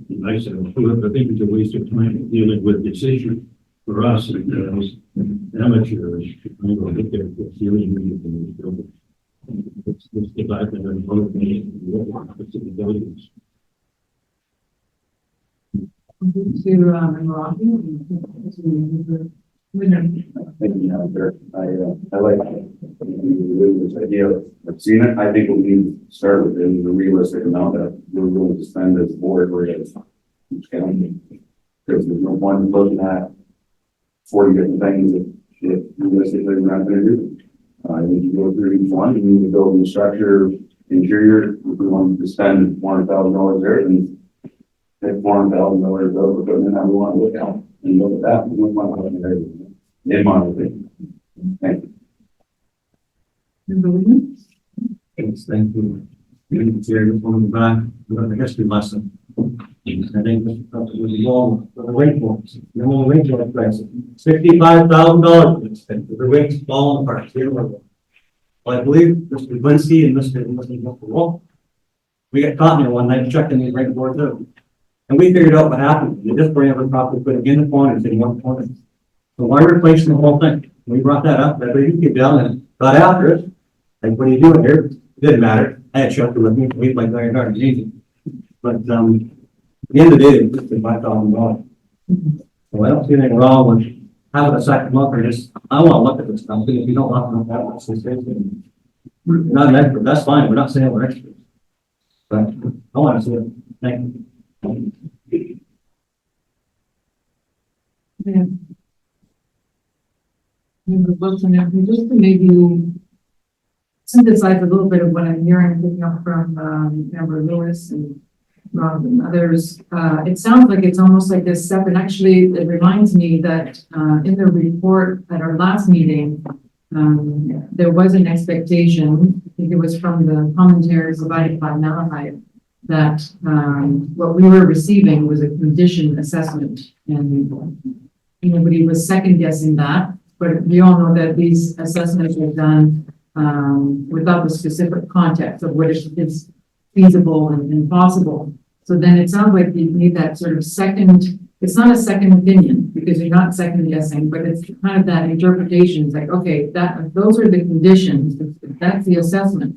nice and good, but I think it's a waste of time dealing with this issue for us, because amateurs, I don't look at the feeling we need in this building. It's the fact that I'm both the buildings. Thank you, Madam Chair. I like this idea of seeing it. I think we need to start with the realistic amount that we're willing to spend as a board or as each county. Because there's no point looking at 40 different things that realistically we're not going to do. I need to go through each one. We need to build the structure, interior. If we want to spend $400,000 there, then take $400,000 of equipment that we want to look at and look at that. We want to look at everything. In my opinion. Thank you. Thanks, thank you. On the back, the history lesson. I think this was all the rainforest. The whole rainforest price, $65,000. The rain's falling apart. Well, I believe Mr. Blinsky and Mr. Wolf, we got caught here one night checking these rainforests too. And we figured out what happened. They just bring every properly put it in the corners in one corner. So why replacing the whole thing? We brought that up, but we get down and got after it. Like, what are you doing here? It didn't matter. I had shelter with me. We like very hard and easy. But at the end of the day, it's just $5,000. So I don't see anything wrong with having a second look or just, I want to look at this stuff. If you don't want to look at it, we're not an expert. That's fine. We're not saying we're experts. But I want to see it. Thank you. Yeah. Just to maybe synthesize a little bit of what I'm hearing, picking up from Member Lewis and Rob and others. It sounds like it's almost like this step, and actually it reminds me that in the report at our last meeting, there was an expectation, I think it was from the commentary provided by Malahide, that, what we were receiving was a condition assessment. And nobody was second guessing that, but we all know that these assessments were done, without the specific context of what is feasible and possible. So then it sounds like you need that sort of second, it's not a second opinion because you're not second guessing, but it's kind of that interpretation. It's like, okay, those are the conditions. That's the assessment.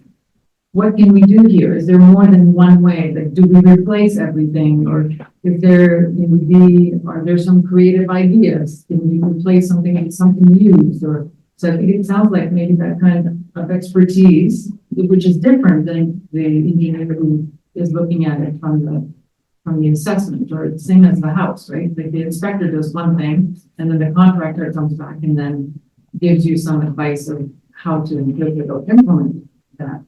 What can we do here? Is there more than one way? Like, do we replace everything? Or are there some creative ideas? Can we replace something with something used? Or, so I think it sounds like maybe that kind of expertise, which is different than the engineer who is looking at it from the assessment, or the same as the house, right? Like the inspector does one thing and then the contractor comes back and then gives you some advice of how to implement that.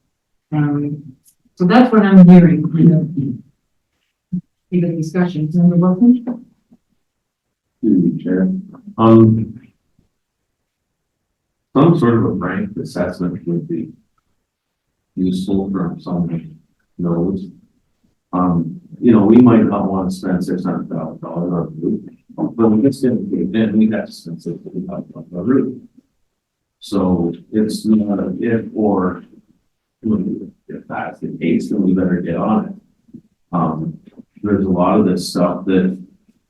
So that's what I'm hearing, in the discussions. Member Wilson? Chair. Some sort of a ranked assessment would be useful for someone who knows. We might not want to spend $600,000 on a roof, but we can still, then we have to spend $600,000 on a roof. So it's not an if or if that's the case, then we better get on it. There's a lot of this stuff that,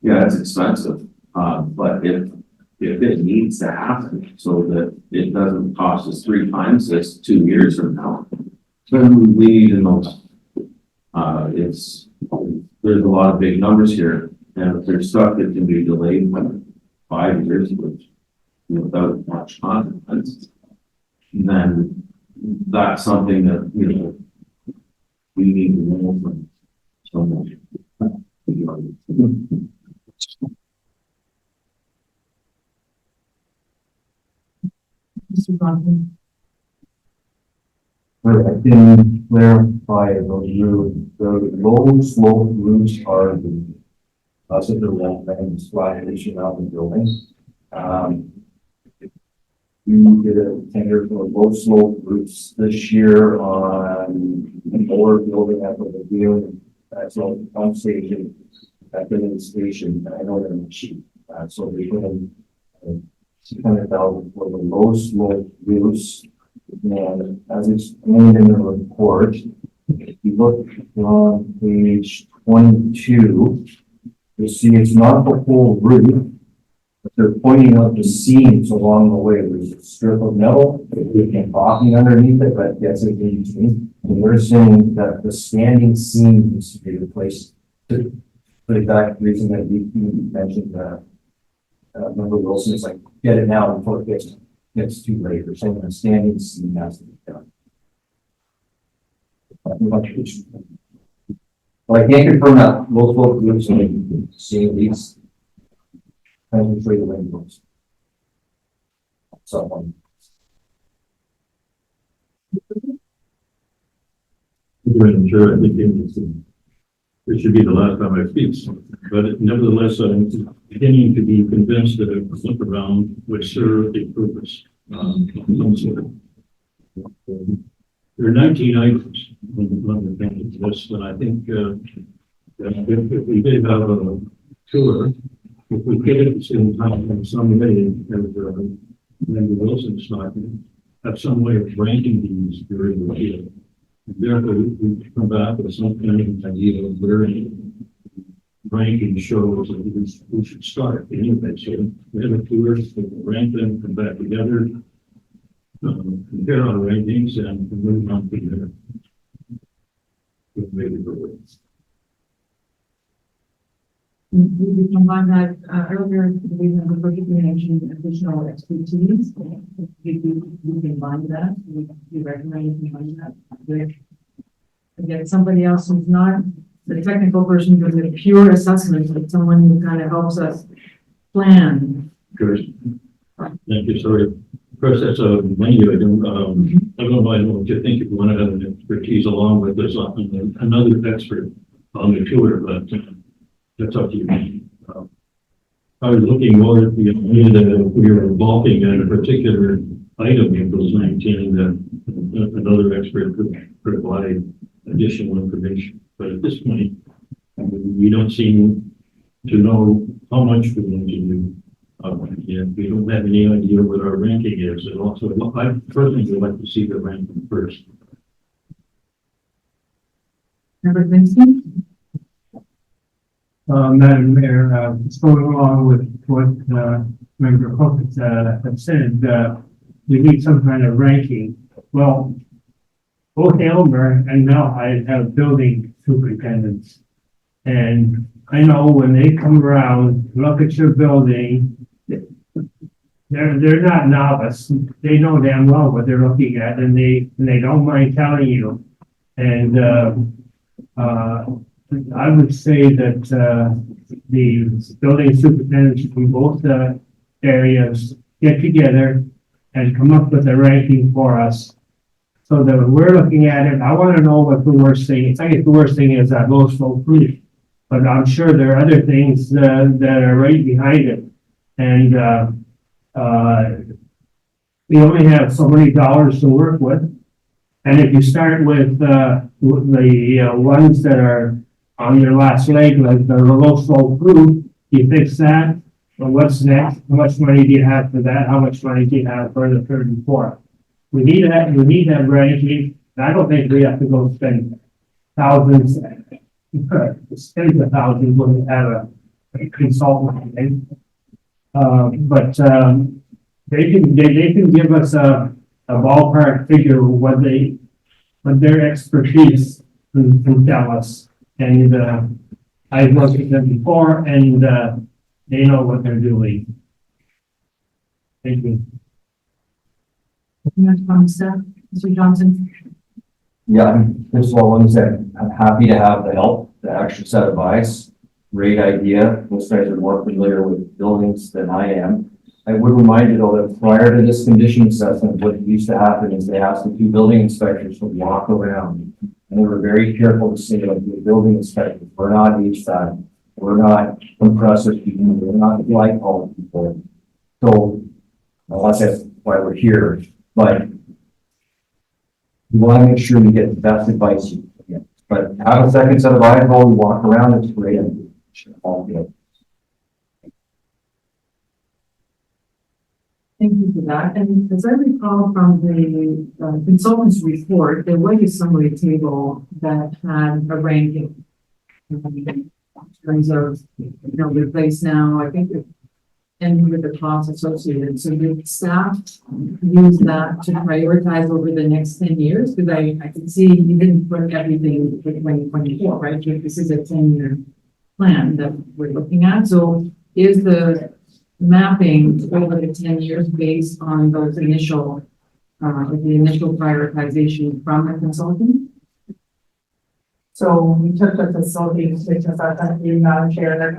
yeah, it's expensive, but if it needs to happen so that it doesn't cost us 3 times this 2 years from now, then we need to know. There's a lot of big numbers here, and if there's stuff that can be delayed by 5 years, which without much consequence, then that's something that we need to know from someone. Mr. Bronson? I can clarify those roofs. The low slope roofs are the, also the wall and slide issue out the buildings. We did a tender for low slope roofs this year on the lower building at the view. That's all the pump station, at the station. I know they're cheap. So we put in 600,000 for the low slope roofs. And as explained in the report, if you look on page 22, you'll see it's not the whole roof, but they're pointing out the seams along the way. There's a strip of metal and caulking underneath it, but gets it in between. And they're saying that the standing seam needs to be replaced. For the exact reason that we mentioned, Member Wilson is like, get it now before it gets too late, or saying the standing seam has to be done. Well, I can't confirm that multiple groups are seeing these. Concentrate the windows. Someone. Sure, I think it should be the last time I speak, but nevertheless, I'm beginning to be convinced that a look around would serve a purpose. There are 19 items on the list, and I think if we did have a tour, if we could at the same time in some way, as Member Wilson's talking, have some way of ranking these during the year. Therefore, we come back with some kind of idea of where ranking shows that we should start. Anyway, so we have a tour, we rank them, come back together, compare our rankings, and move on from there. Maybe the ways. We combine that earlier, we have mentioned additional expertise. We combine that. We recommend combining that with, again, somebody else who's not the technical person doing the pure assessment, but someone who kind of helps us plan. Good. Thank you. Sorry. Of course, that's a menu. I don't know what you think if you want to have an expertise along with this, another expert on the tour, but that's up to you. I was looking more at the idea that if we were bulking at a particular item in those 19 that another expert could provide additional information. But at this point, we don't seem to know how much we're going to do. And we don't have any idea what our ranking is. And also, I personally would like to see the ranking first. Member Vincent? Madam Mayor, just going along with what, Member Hook had said, we need some kind of ranking. Well, both Elmer and Melhite have building superintendents. And I know when they come around, look at your building, they're not novice. They know damn well what they're looking at, and they don't mind telling you. And, I would say that, the building superintendents from both, areas get together and come up with a ranking for us. So that when we're looking at it, I want to know what the worst thing, I think the worst thing is that most folk proof. But I'm sure there are other things, that are right behind it. And, we only have so many dollars to work with. And if you start with the ones that are on your last leg, like the low flow proof, you fix that. But what's next? How much money do you have for that? How much money do you have for the third and fourth? We need that ranking. I don't think we have to go spend thousands, tens of thousands when we have a consultant. But they can give us a ballpark figure of what their expertise can tell us. And I've looked at them before, and they know what they're doing. Thank you. Mr. Johnson? Yeah, first of all, let me say, I'm happy to have the help, the extra set of eyes. Great idea. Most guys are more familiar with buildings than I am. I would remind you though that prior to this condition assessment, what used to happen is they asked the two building inspectors to walk around. And they were very careful to say, like, the building inspectors, we're not HVAC, we're not compressor people, we're not glycol people. So, unless that's why we're here, but you want to make sure you get the best advice you can get. But have a second set of eyes while we walk around, it's great. All good. Thank you for that. And as I recall from the consultant's report, there was a summary table that had a ranking in terms of, replace now, I think, and with the costs associated. So the staff use that to prioritize over the next 10 years, because I can see you didn't put everything for 2024, right? This is a 10-year plan that we're looking at. So is the mapping over the 10 years based on those initial, the initial prioritization from the consultant? So we took the facility business Madam Chair, and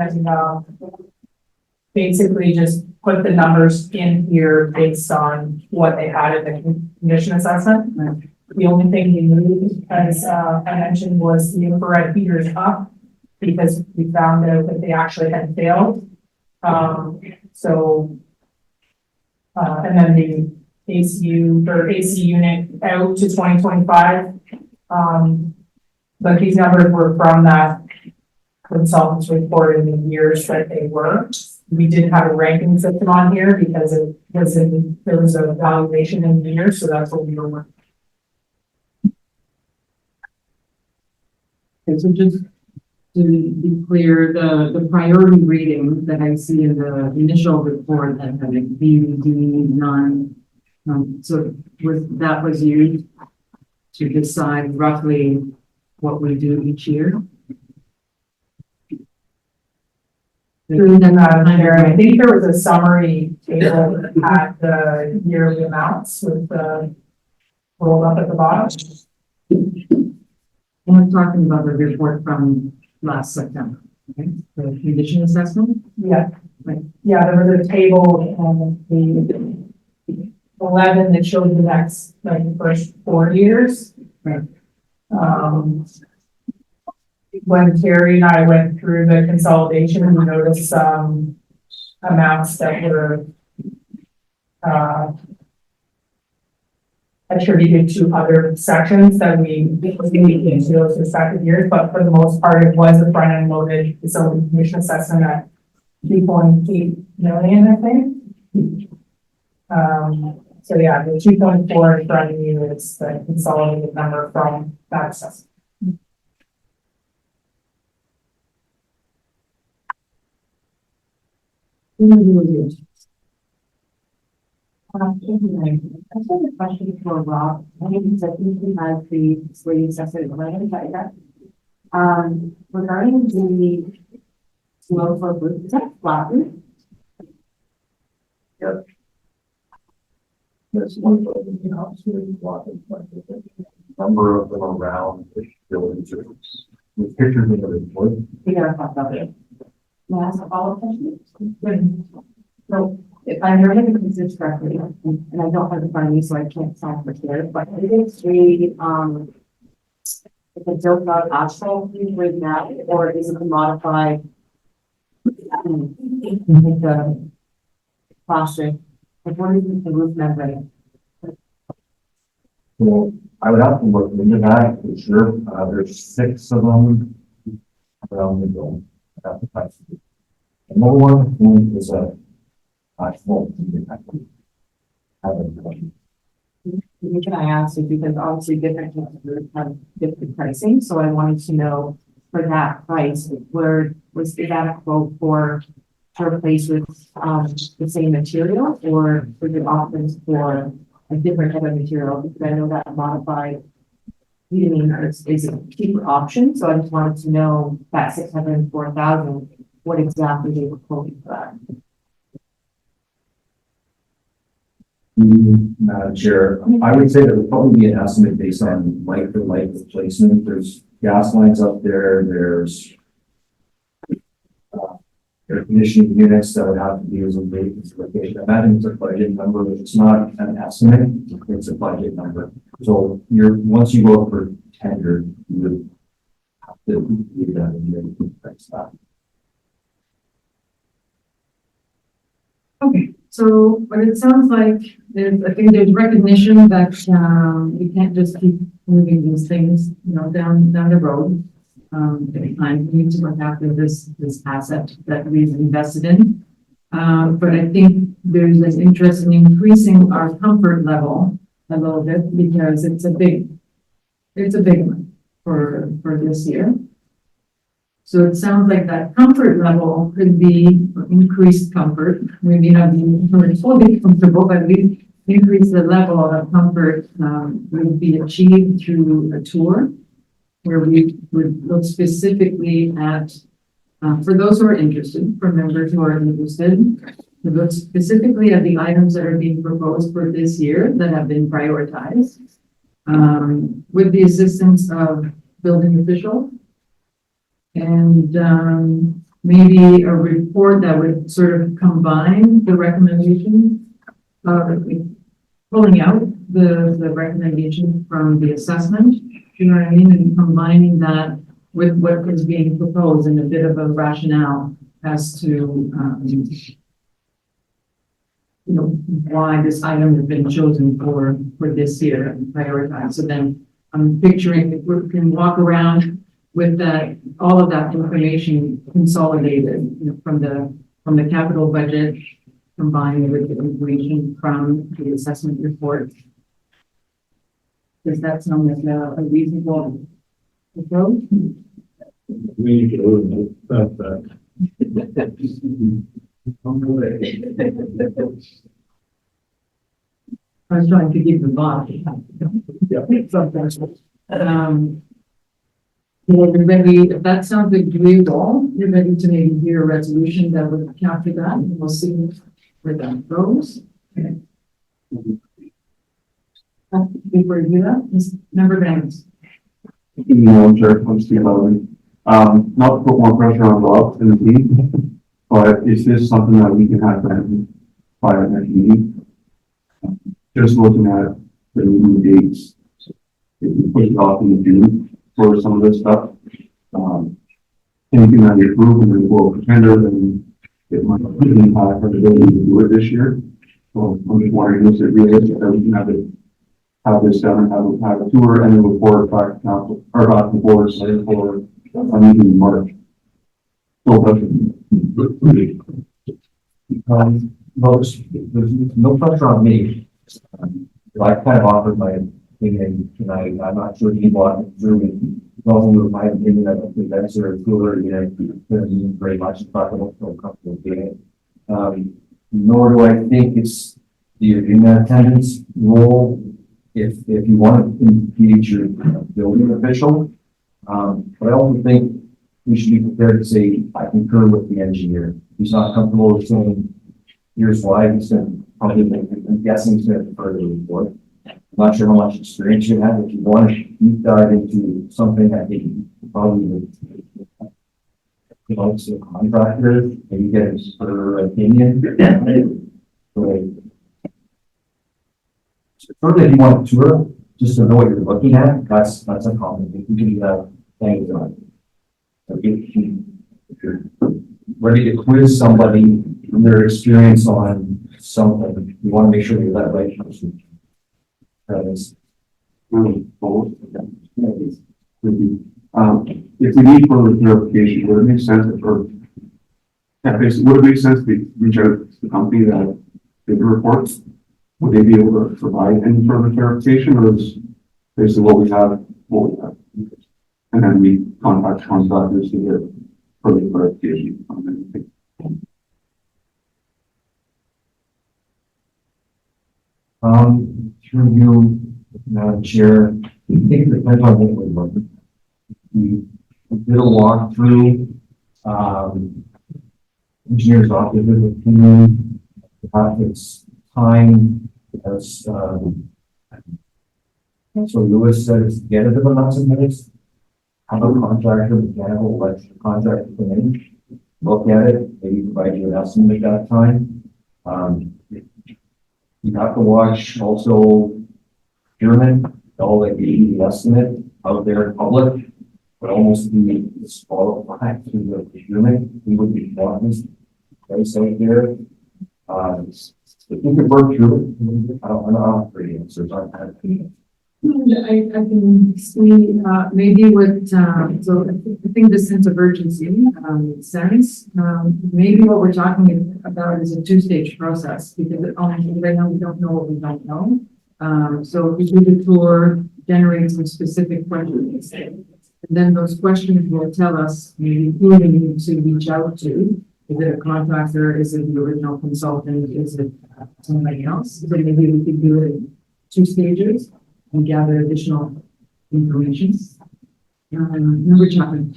basically just put the numbers in here based on what they had in the condition assessment. The only thing we moved, as I mentioned, was the infrared heaters up because we found out that they actually had failed. And then the AC unit out to 2025. But these numbers were from that consultant's report in the years that they were. We didn't have a ranking system on here because there was a valuation in the year, so that's what we were working. Okay, so just to be clear, the priority rating that I see in the initial report that had a B, D, none, so that was used to decide roughly what we do each year? I think there was a summary table that had the yearly amounts with the rolled up at the bottom. I'm talking about the report from last September, okay? The condition assessment? Yeah. Right. Yeah, there was a table on the 11 that showed the next, like, the first 4 years. Right. When Terry and I went through the consolidation, we noticed some amounts that were attributed to other sections that we into those respective years, but for the most part, it was a front end loaded facility commission assessment at 2.8 million, I think. So yeah, the 2.4 in front of you is the consolidated number from that assessment. Thank you, Mary. I just have a question for Rob. I think he has the slate assessment plan, but that, regarding the slow flow roof, is that flat roof? There's one building, you know, it's really blocking, but number of them around the buildings. With pictures in the report. We gotta talk about it. May I ask a follow-up question? So, if I remember the concerns correctly, and I don't have it in front of me, so I can't sound for sure, but it is it's a built out asphalt right now, or is it a modified? The plastic, like what is the roof membrane? Well, I would have to look into that for sure. There's 6 of them around the building. I'd have to find some. Another one is a asphalt. The reason I asked is because obviously different types of roofs have different pricing, so I wanted to know for that price, is that a quote for to replace with the same material, or was it options for a different type of material? Because I know that modified heating is a cheaper option, so I just wanted to know that 604,000, what exactly they were quoting for that. Madam Chair, I would say that would probably be an estimate based on like for like replacement. There's gas lines up there, there's air conditioning units that would have to be as a maintenance location. Imagine it's a budget number, it's not an estimate, it's a budget number. So once you go for tender, you would have to do that in your price that. Okay, so, but it sounds like I think there's recognition that, we can't just keep moving these things, you know, down the road. And we need to look after this asset that we've invested in. But I think there's an interest in increasing our comfort level a little bit because it's a big one for this year. So it sounds like that comfort level could be increased comfort. Maybe not be fully comfortable, but we increase the level of comfort would be achieved through a tour where we would look specifically at, for those who are interested, for members who are interested, we look specifically at the items that are being proposed for this year that have been prioritized, with the assistance of building officials. And maybe a report that would sort of combine the recommendation, pulling out the recommendation from the assessment, you know what I mean, and combining that with what is being proposed and a bit of a rationale as to, you know, why this item has been chosen for this year and prioritized. So then I'm picturing if we can walk around with that, all of that information consolidated, you know, from the capital budget combined with the information from the assessment report. Does that sound like a reasonable approach? We need to learn about that. I was trying to give the body. You're ready, if that sounds agreeable, you're ready to maybe hear a resolution that would capture that, and we'll see where that goes. Okay. Before you do that, Member Banks. Madam Chair, I'm Steve Sullivan. Not to put more pressure on Rob and the team, but is this something that we can have done by our next meeting? Just looking at the new dates, if we push it off in June for some of this stuff, anything that we approve and we will tender, then it might impact our ability to do it this year. So I'm just wondering, is it realistic that we can have it have this done, have a tour and a report back to council, or back to the board, so for a meeting in March. So, but Well, there's no pressure on me. I kind of offered my opinion tonight. I'm not sure he wanted to do it. Well, my opinion, I don't think that's a cooler, you know, very much to talk about, so comfortable doing it. Nor do I think it's the arena attendance role if you want to engage your building official. But I also think we should be prepared to say, I concur with the engineer. He's not comfortable with saying, here's why. He's going to probably, I'm guessing he's going to defer to the report. I'm not sure how much experience you have. If you want to deep dive into something, I think you probably would, you know, to a contractor, maybe get his opinion. So, further, if you want to tour, just to know what you're looking at, that's a common thing. You can do that things on it. If you're ready to quiz somebody from their experience on something, you want to make sure you're that right person. That is really both. If we need further clarification, would it make sense for, yeah, basically, would it make sense to reach out to the company that did the reports? Would they be able to provide any further clarification, or is basically what we have, and then we contact contractors to get further clarification on anything? Through you, Madam Chair, I think it depends on what we're looking. We did a walkthrough, engineer's office did an opinion, its time, as, so Lewis said it's get it about lots of minutes. Have a contractor, mechanical, electrical contractor come in, look at it, maybe provide you an estimate at that time. You have to watch also German, all that gave you the estimate out there in public, would almost be disqualified through the procurement. We would be wanting price out there. If we could work through it, I don't know for the answers on that. I can see, maybe what, so I think this sense of urgency, makes sense. Maybe what we're talking about is a two-stage process, because right now we don't know what we don't know. So if we do the tour, generate some specific questions, and then those questions will tell us maybe who we need to reach out to. Is it a contractor? Is it the original consultant? Is it somebody else? So maybe we could do it in 2 stages and gather additional information. Number Chapman.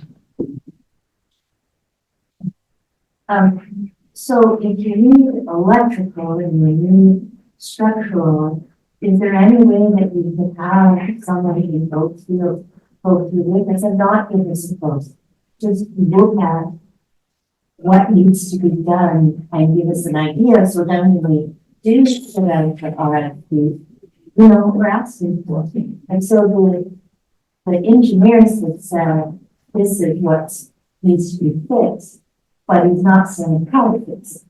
So if you need electrical and you need structural, is there any way that you could have somebody go through this and not give us a post? Just look at what needs to be done and give us an idea, so then when we do put out for RFP, you know what we're asking for. And so the engineers have said, this is what needs to be fixed, but he's not saying how to fix it.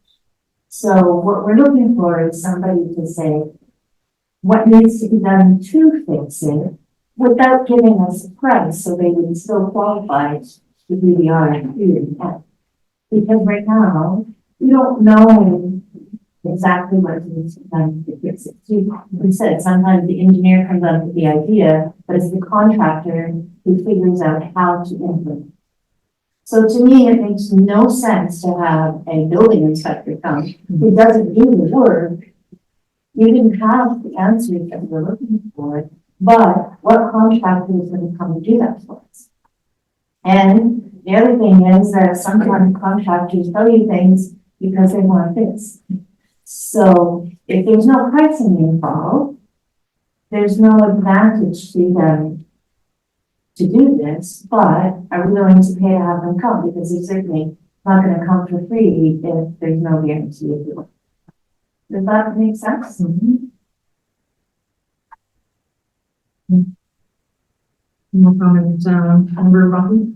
So what we're looking for is somebody to say what needs to be done to fix it without giving us a price, so they would still qualify to do the RFP. Because right now, we don't know exactly what needs to be done to fix it. Like we said, sometimes the engineer comes up with the idea, but it's the contractor who figures out how to implement. So to me, it makes no sense to have a building inspector come who doesn't do the work. You didn't have the answers that we're looking for, but what contractor is going to come and do that for us? And the other thing is that sometimes contractors tell you things because they want this. So if there's no pricing involved, there's no advantage to them to do this, but are we willing to pay to have them come? Because they're certainly not going to come for free if there's no guarantee of it. Does that make sense? No comment, Member Robbie?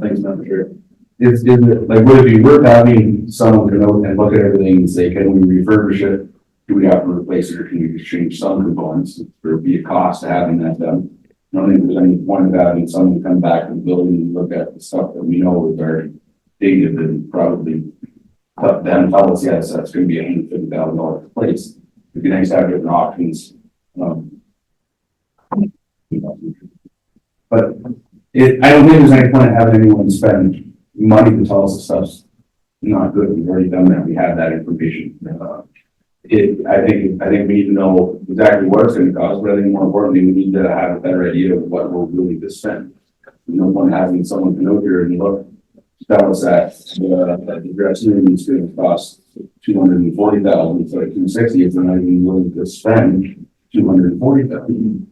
Thanks, Madam Chair. Is it, like, would it be worth having someone come out and look at everything and say, can we refurbish it do we have to replace it or can we just change some components? There'd be a cost to having that done. I don't think there's any point of having someone come back to the building and look at the stuff that we know is already dated and probably cut them, tell us, yes, that's gonna be $150,000 per place. It'd be nice to have different options. But I don't think there's any point in having anyone spend money to tell us the stuff's not good. We've already done that. We have that information. I think we need to know exactly what it's gonna cost, but I think more importantly, we need to have a better idea of what we're really to spend. No point having someone come over here and look, tell us that the dressing room is gonna cost $240,000 instead of $260,000, if they're not even willing to spend $240,000.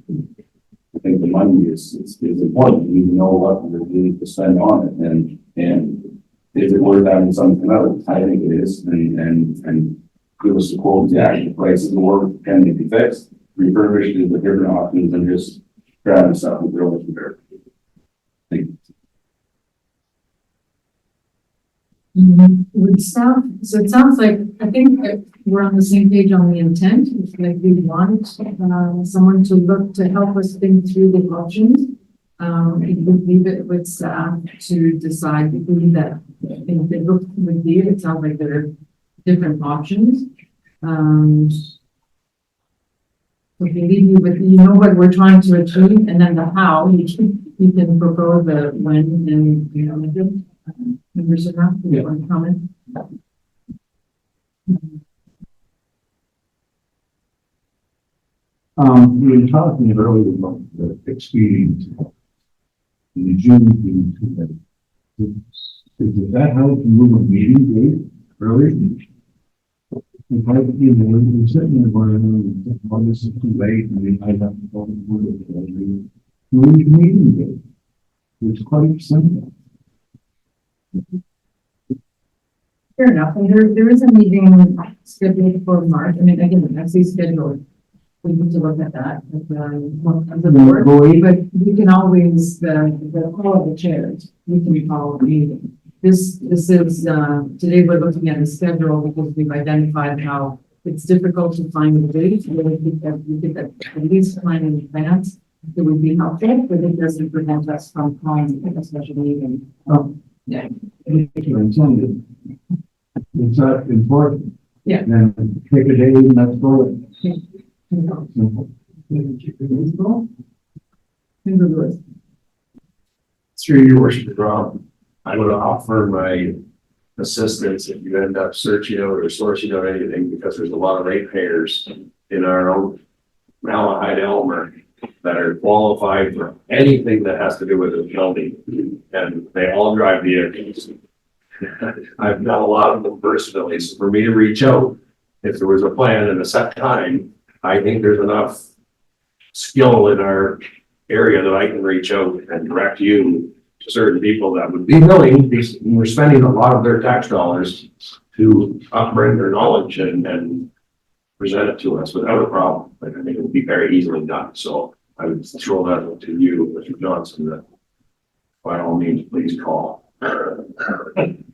I think the money is important. We need to know what we're willing to spend on it, and is it worth having something out? I think it is, and give us the quote, the actual prices of the work, can they be fixed? Refurbished is a different option than just grabbing stuff and throwing it there. With staff, so it sounds like, I think that we're on the same page on the intent. It's like we want someone to look to help us think through the options. We would leave it with staff to decide if we that I think they look would be. It sounds like there are different options. We can leave you with, you know, what we're trying to achieve, and then the how. You can propose the when and, you know, members of that, you want to comment? We were talking earlier about the experience in the June meeting. Does that help to move a meeting date earlier? If I, you know, we're sitting there going, oh, this is too late, and then I have to go to the meeting date. It's quite simple. Fair enough, and there is a meeting scheduled for March. I mean, again, as we scheduled, we need to look at that as the board, but we can always, the call of the chairs, we can call the meeting. This is, today we're looking at a schedule because we've identified how it's difficult to find the date. We could at least plan in advance. It would be helpful, but it doesn't prevent us from calling a special meeting. Yeah. It's not important. Yeah. Then pick a day and let's go. Through your worship, Rob, I would offer my assistance if you end up searching out or sourcing out anything, because there's a lot of ratepayers in our own Malahide Elmer that are qualified for anything that has to do with the county, and they all drive vehicles. I've done a lot of them personally, so for me to reach out, if there was a plan and a set time, I think there's enough skill in our area that I can reach out and direct you to certain people that would be willing, because we're spending a lot of their tax dollars to upbring their knowledge and present it to us without a problem. I think it would be very easily done. So I would throw that to you, Mr. Johnson, that by all means, please call. Thank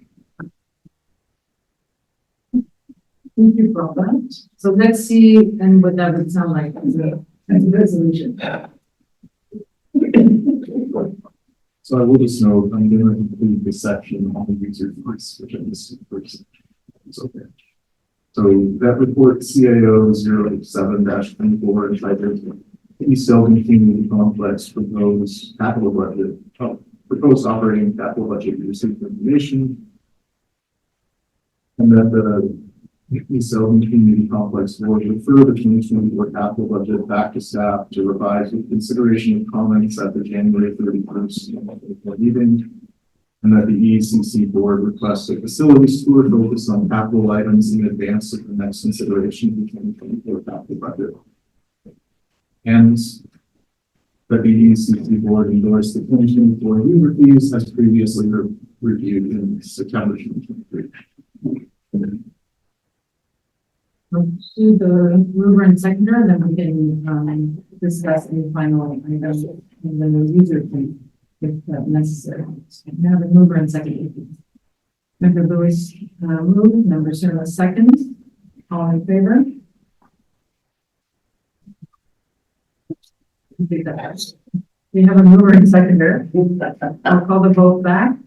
you for that. So let's see, and what that would sound like as a resolution. So I will just note, I'm going to include this section on the user voice, which I missed first. It's okay. So that report CAO 087-24 entitled East Sylvan Community Complex proposed capital budget, proposed operating capital budget received information. And that the East Sylvan Community Complex board refer the 2024 capital budget back to staff to revise with consideration of comments at the January 31st meeting. And that the EECC board requests a facilities tour focus on capital items in advance of the next consideration of the 2024 capital budget. And that the EECC board endorsed the 2024 user fees as previously reviewed in September 2023. To the mover and seconder, and then we can discuss any final items and then the user fee if necessary. Now the mover and seconder. Member Lewis moved, member Serna second. All in favor? We have a mover and seconder. I'll call the vote back.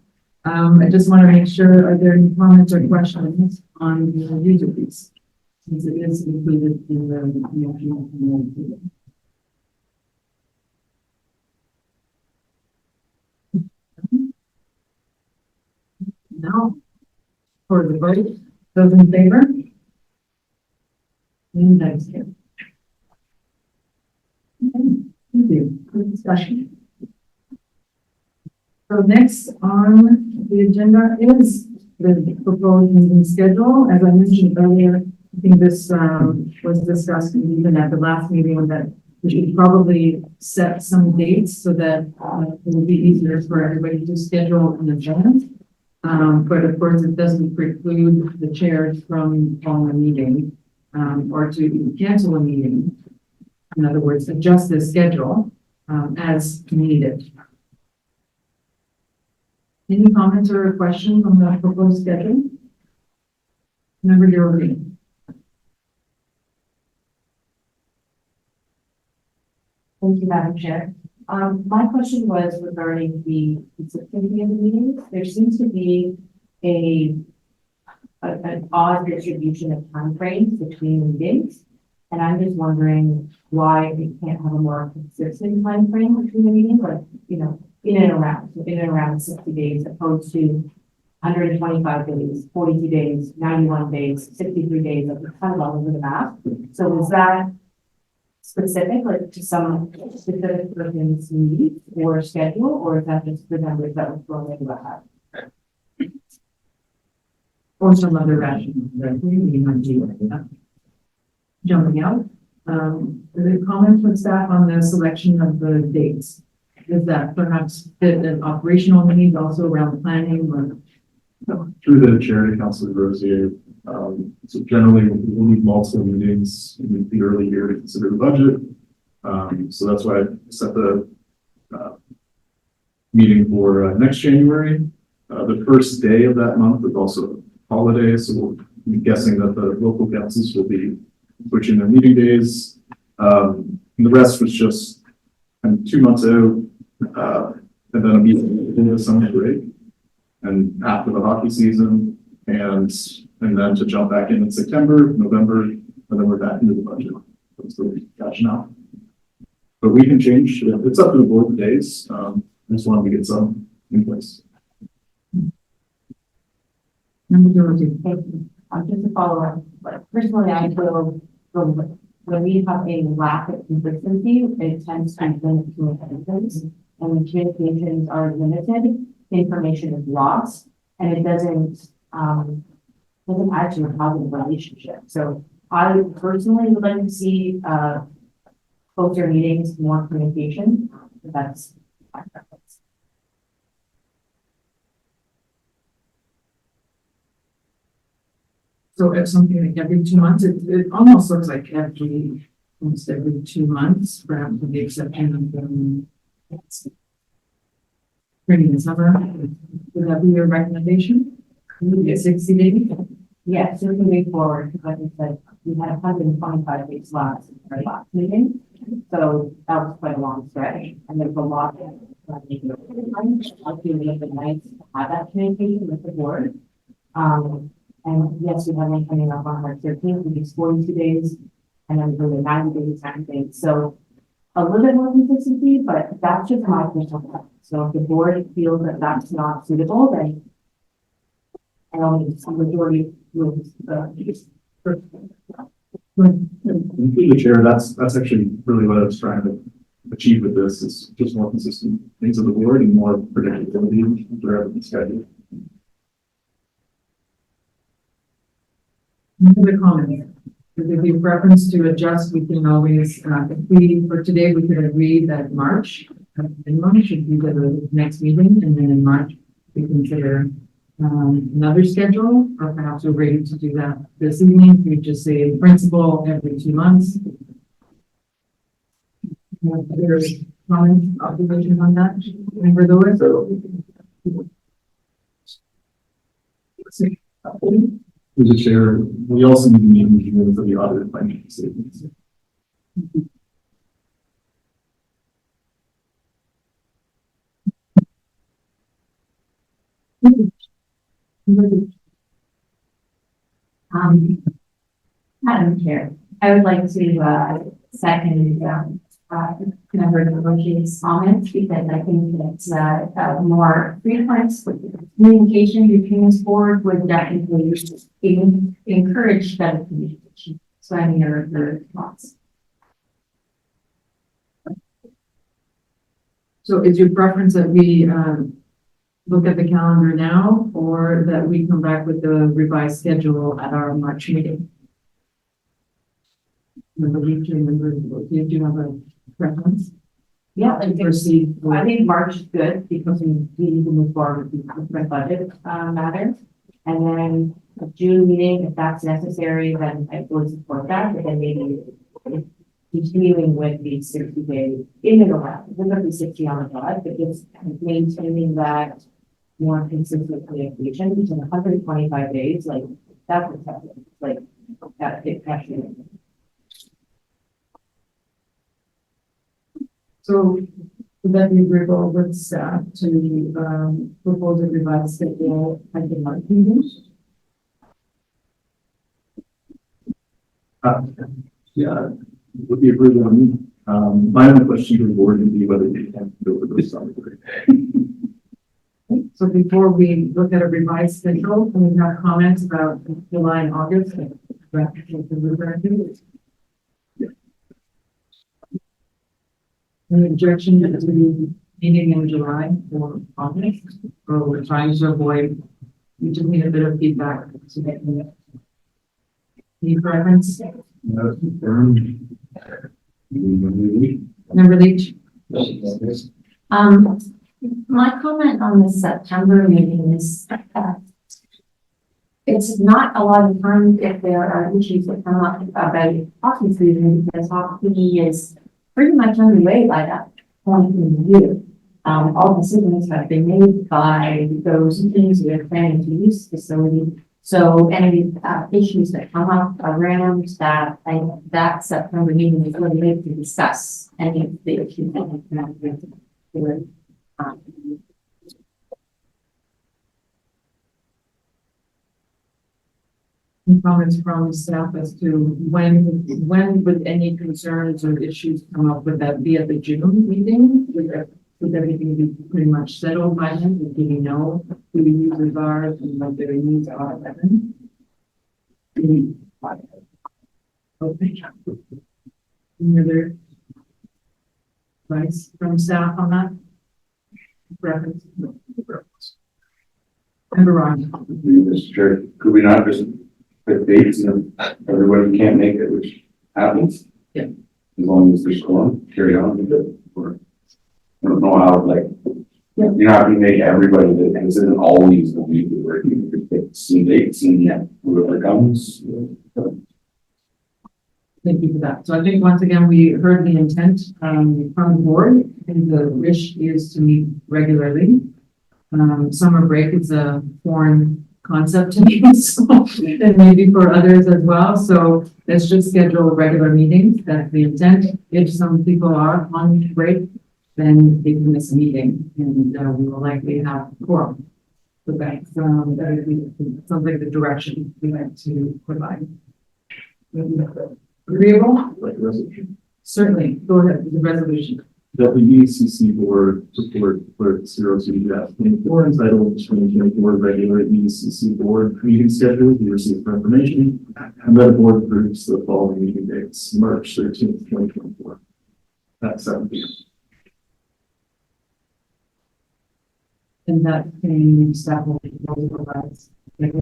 I just want to make sure, are there any comments or questions on the user fees? Since it is included in the motion. Now, for the vote, those in favor? And that's it. Okay, thank you. Good discussion. So next on the agenda is the proposed meeting schedule. As I mentioned earlier, I think this was discussed even at the last meeting that we should probably set some dates so that it will be easier for everybody to schedule in advance. But of course, it doesn't preclude the chairs from calling a meeting or to cancel a meeting. In other words, adjust the schedule as needed. Any comments or questions on the proposed schedule? Member Geraldine. Thank you, Madam Chair. My question was regarding the consistency of the meetings. There seems to be an odd distribution of time frames between meetings. And I'm just wondering why we can't have a more consistent time frame between the meetings, like, you know, in and around 60 days, opposed to 125 days, 42 days, 91 days, 63 days, like it's kind of all over the map. So is that specific, like to some specific person's needs or schedule, or is that just the numbers that were thrown into the hat? Or some other rationale that we might do like that. Jumping out, the comments from staff on the selection of the dates. Is that perhaps fit an operational need also around planning or? Through the chair to Councilor Rosier, so generally we'll need multiple meetings in the early year to consider the budget. So that's why I set the meeting for next January. The first day of that month is also a holiday, so we'll be guessing that the local councils will be switching their meeting days. And the rest was just 2 months out, and then a meeting in the summer break, and after the hockey season, and then to jump back in September, November, and then we're back into the budget. That's the rationale. But we can change. It's up to the board days. I just wanted to get some in place. Thank you. Just to follow up, but personally, I feel when we have a lack of consistency, it tends to limit communications. And when communications are limited, information is lost, and it doesn't add to a positive relationship. So I personally would like to see closer meetings, more communication. That's my preference. So if something like every 2 months, it almost looks like almost every 2 months, perhaps with the exception of spring and summer. Would that be your recommendation? Maybe 60 days? Yeah, so moving forward, like I said, we had 125 days last meeting. So that was quite a long stretch, and there's a lot of I'll feel a little bit nice to have that communication with the board. And yes, we have one coming up on March 13th, which is 42 days, and then we're 90 days, 90 days. So a little bit more consistency, but that's just my personal preference. So if the board feels that that's not suitable, then I don't need some majority rules. Through the chair, that's actually really what I was trying to achieve with this, is just more consistent things of the board and more predictability throughout the schedule. Another comment. If we have preference to adjust, we can always, for today, we could agree that March, minimum should be the next meeting, and then in March, we consider another schedule, or perhaps we're ready to do that this evening. We just say in principle every 2 months. Other comments, observations on that? Remember those? Through the chair, we also need to meet in June for the audited financial statements. Madam Chair, I would like to, second, member negotiations comments because I think that, more frequent communication between this board would definitely encourage better communication. So I'm your thoughts. So is your preference that we, look at the calendar now, or that we come back with the revised schedule at our March meeting? Remember, do you have a preference? Yeah, I To think, proceed I with, think March is good because we need to move forward with the budget, matter. And then a June meeting, if that's necessary, then I would support that, but then maybe if continuing with the 60-day in the July, we're going to be 60 on the July, but just maintaining that more consistent communication between 125 days, like that's acceptable, like that big passion. so would that be agreeable with staff to, propose a revised schedule at the March meeting? Yeah, would be agreeable on me. My only question to the board would be whether they can go over this on the So before we look at a revised schedule, can we have comments about July and August? Any objection to the meeting in July or August? Or we're trying to avoid, we just need a bit of feedback to get any preference? Member Leach? My comment on the September meeting is, it's not a lot of time if there are issues that come up about hockey season, because hockey is pretty much underway by that point in the year. All decisions have been made by those teams that are planning to use the facility. So any issues that come up around that, that September meeting is really made to discuss any of the issues that have come up with the Any comments from staff as to when would any concerns or issues come up? Would that be at the June meeting? Would everything be pretty much settled by then? Do we know who the users are and what their needs are then? Okay. Any other advice from staff on that? Preference? Member Ryan? Mr. Chair, could we not just pick dates and if everybody can't make it, which happens? Yeah. As long as there's quorum, carry on with it, or I don't know how, like, Yeah. you're not gonna make everybody, that this isn't always the week where you could pick some dates and whoever comes. Thank you for that. So I think once again, we heard the intent from the board, and the wish is to meet regularly. Summer break is a foreign concept to me, so, and maybe for others as well. So let's just schedule regular meetings. That's the intent. If some people are on break, then they can miss a meeting, and we will likely have a quorum. So that's sounds like the direction we like to provide. Agreeable? like resolution. Certainly. Go ahead with the resolution. That the EECC board support clerk 024 entitled 2024 regular EECC board meeting schedule be received for information, and that the board approves the following meeting dates: March 13th, 2024. That's 7 p.m. And that can staff will provide the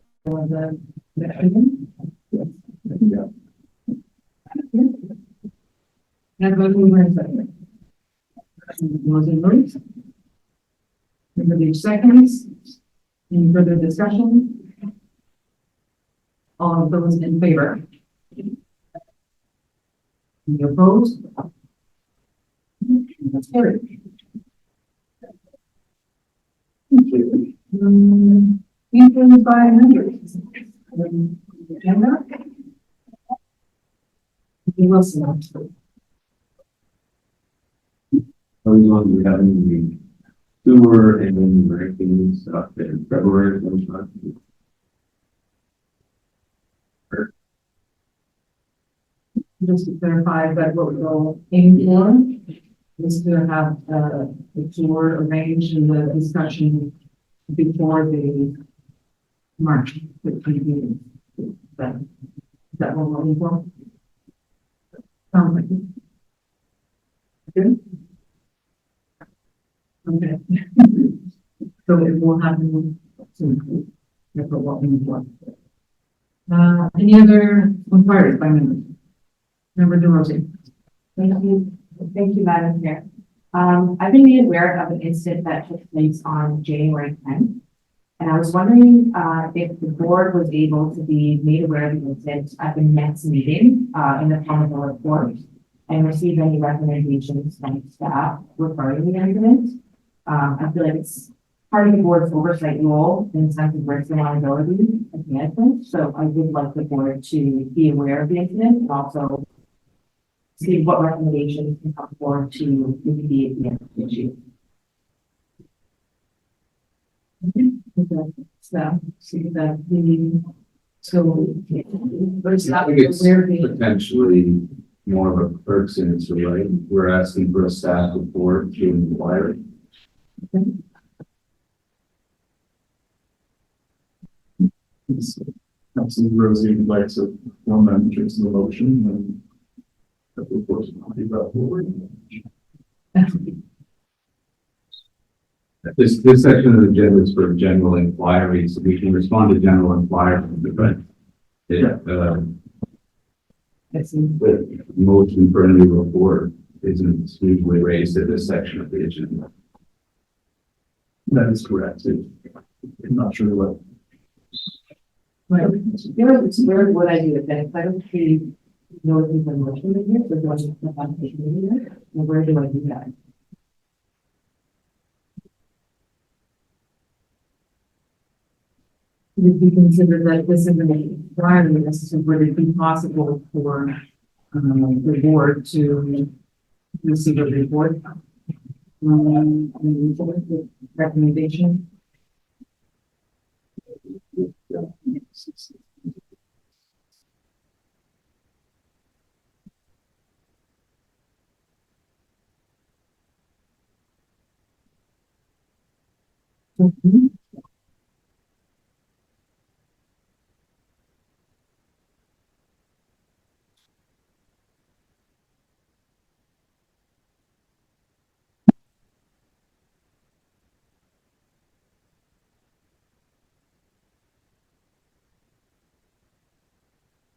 item. Yeah. And vote in one second. Motion moves. Member Leach seconds. Any further discussion? All of those in favor? Any opposed? That's carried. Influenced by members. Agenda. Wilson. How long we having the tour and then rankings up in February? just to clarify that what we're aiming for is to have the tour arranged and the discussion before the March 15th meeting. Is that what we're looking for? Sounds like it. Good? Okay. So it will happen soon. That's what we're looking for. Any other inquiries by members? Member DeRosa. Thank you, Madam Chair. I've been made aware of an incident that took place on January 10th. And I was wondering, if the board was able to be made aware of the incident at the next meeting, in the form of a report and receive any recommendations from staff regarding the incident. I feel like it's part of the board's oversight role in the sense of risk and liability of management. So I would like the board to be aware of the incident and also see what recommendations can come forward to mitigate the issue. So, see that the, so, but it's I not think it's where the, potentially more of a clerk's answer, right? We're asking for a staff report to inquire. Councilor Rosie would like to form that interest in the motion and that will, of course, be brought forward. This section of the agenda is for general inquiry, so we can respond to general inquiry, but the motion for a new report isn't usually raised at this section of the agenda. That is correct. I'm not sure what. It's weird what I do with that. If I don't see notices of motion in here, there's one application in here. And where do I do that? would be considered that this is an requirement, so would it be possible for, the board to receive a report? With recommendation?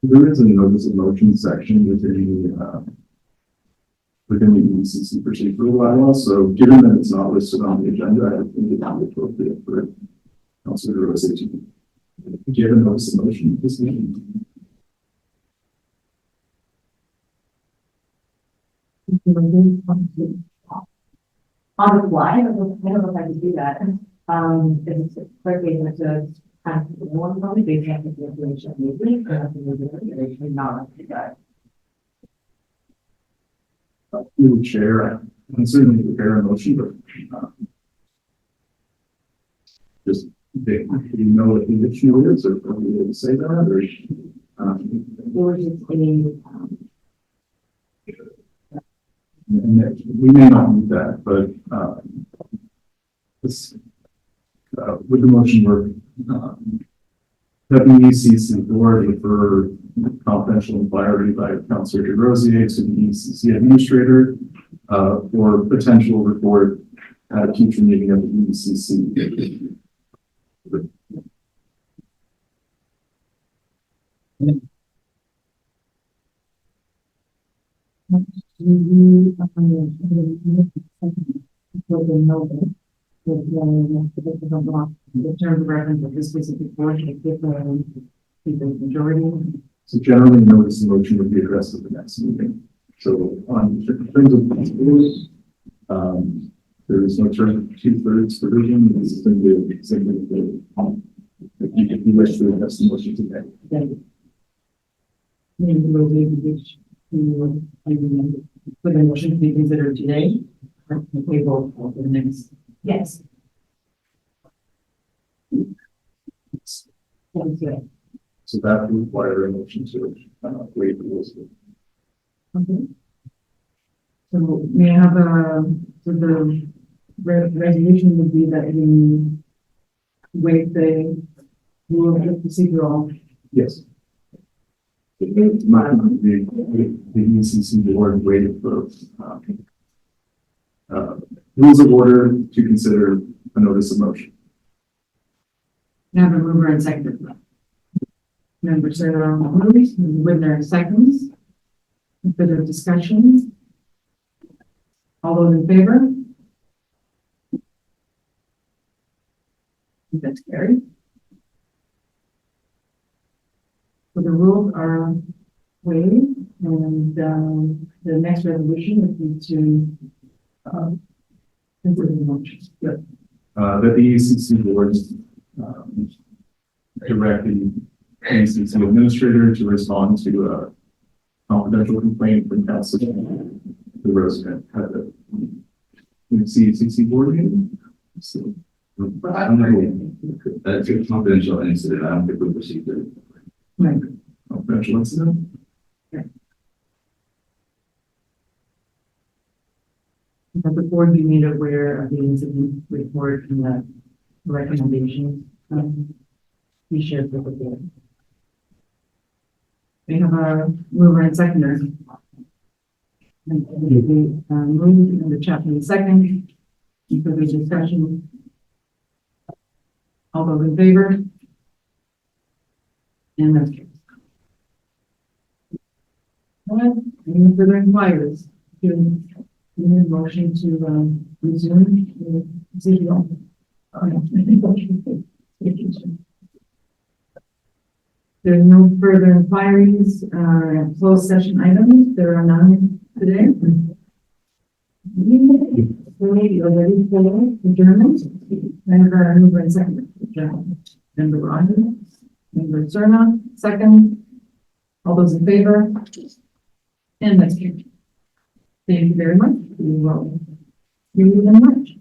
There is a notice of motion section within the EECC procedural bylaw, so given that it's not listed on the agenda, I think it would be appropriate for Councilor Rosie to give a notice of motion this meeting. On the fly, I don't know if I can do that. It's quickly going to kind of one probably based on the information maybe, not do that. Through the chair, I can certainly prepare a motion, but just you know what the issue is, or are we able to say that, or Or just and that we may not need that, but this with the motion work, that the EECC board refer confidential inquiry by Councilor DeRosier to the EECC administrator for potential report at a future meeting of the EECC. The term of reference of this specific board, the majority. So generally, notice the motion would be addressed at the next meeting. So on in terms of principles, there is no term 2/3 provision. This is going to be simply if you wish to address the motion today. Maybe we'll be able to for the motion to be considered today, or we vote for the next. yes. Okay. So that would require a motion to waive the rules. Okay. So may I have so the resolution would be that we waive the rule of procedural. Yes. The EECC board waited for, rules of order to consider a notice of motion. May I have a mover and seconder? Member Sarah moves, Whitner seconds. Further discussion? All those in favor? That's carried. So the rules are waived, and the next resolution would be to consider the motion. Good. That the EECC board direct the EECC administrator to respond to a confidential complaint from council, the resident at the EECC board meeting. So, I don't know. That's a confidential incident. I don't think we received it. Right. confidential incident. That the board be made aware of the incident report and the recommendations, be shared with the board. We have a mover and seconder. And we move in the chapter in second. Any further discussion? All those in favor? And that's carried. All right, any further inquiries? We need a motion to resume the procedural. There are no further inquiries, closed session items. There are none today. We are ready for adjournment. Member mover and second. Member Ryan, member Cerna, second. All those in favor? And that's carried. Thank you very much. We will see you in March.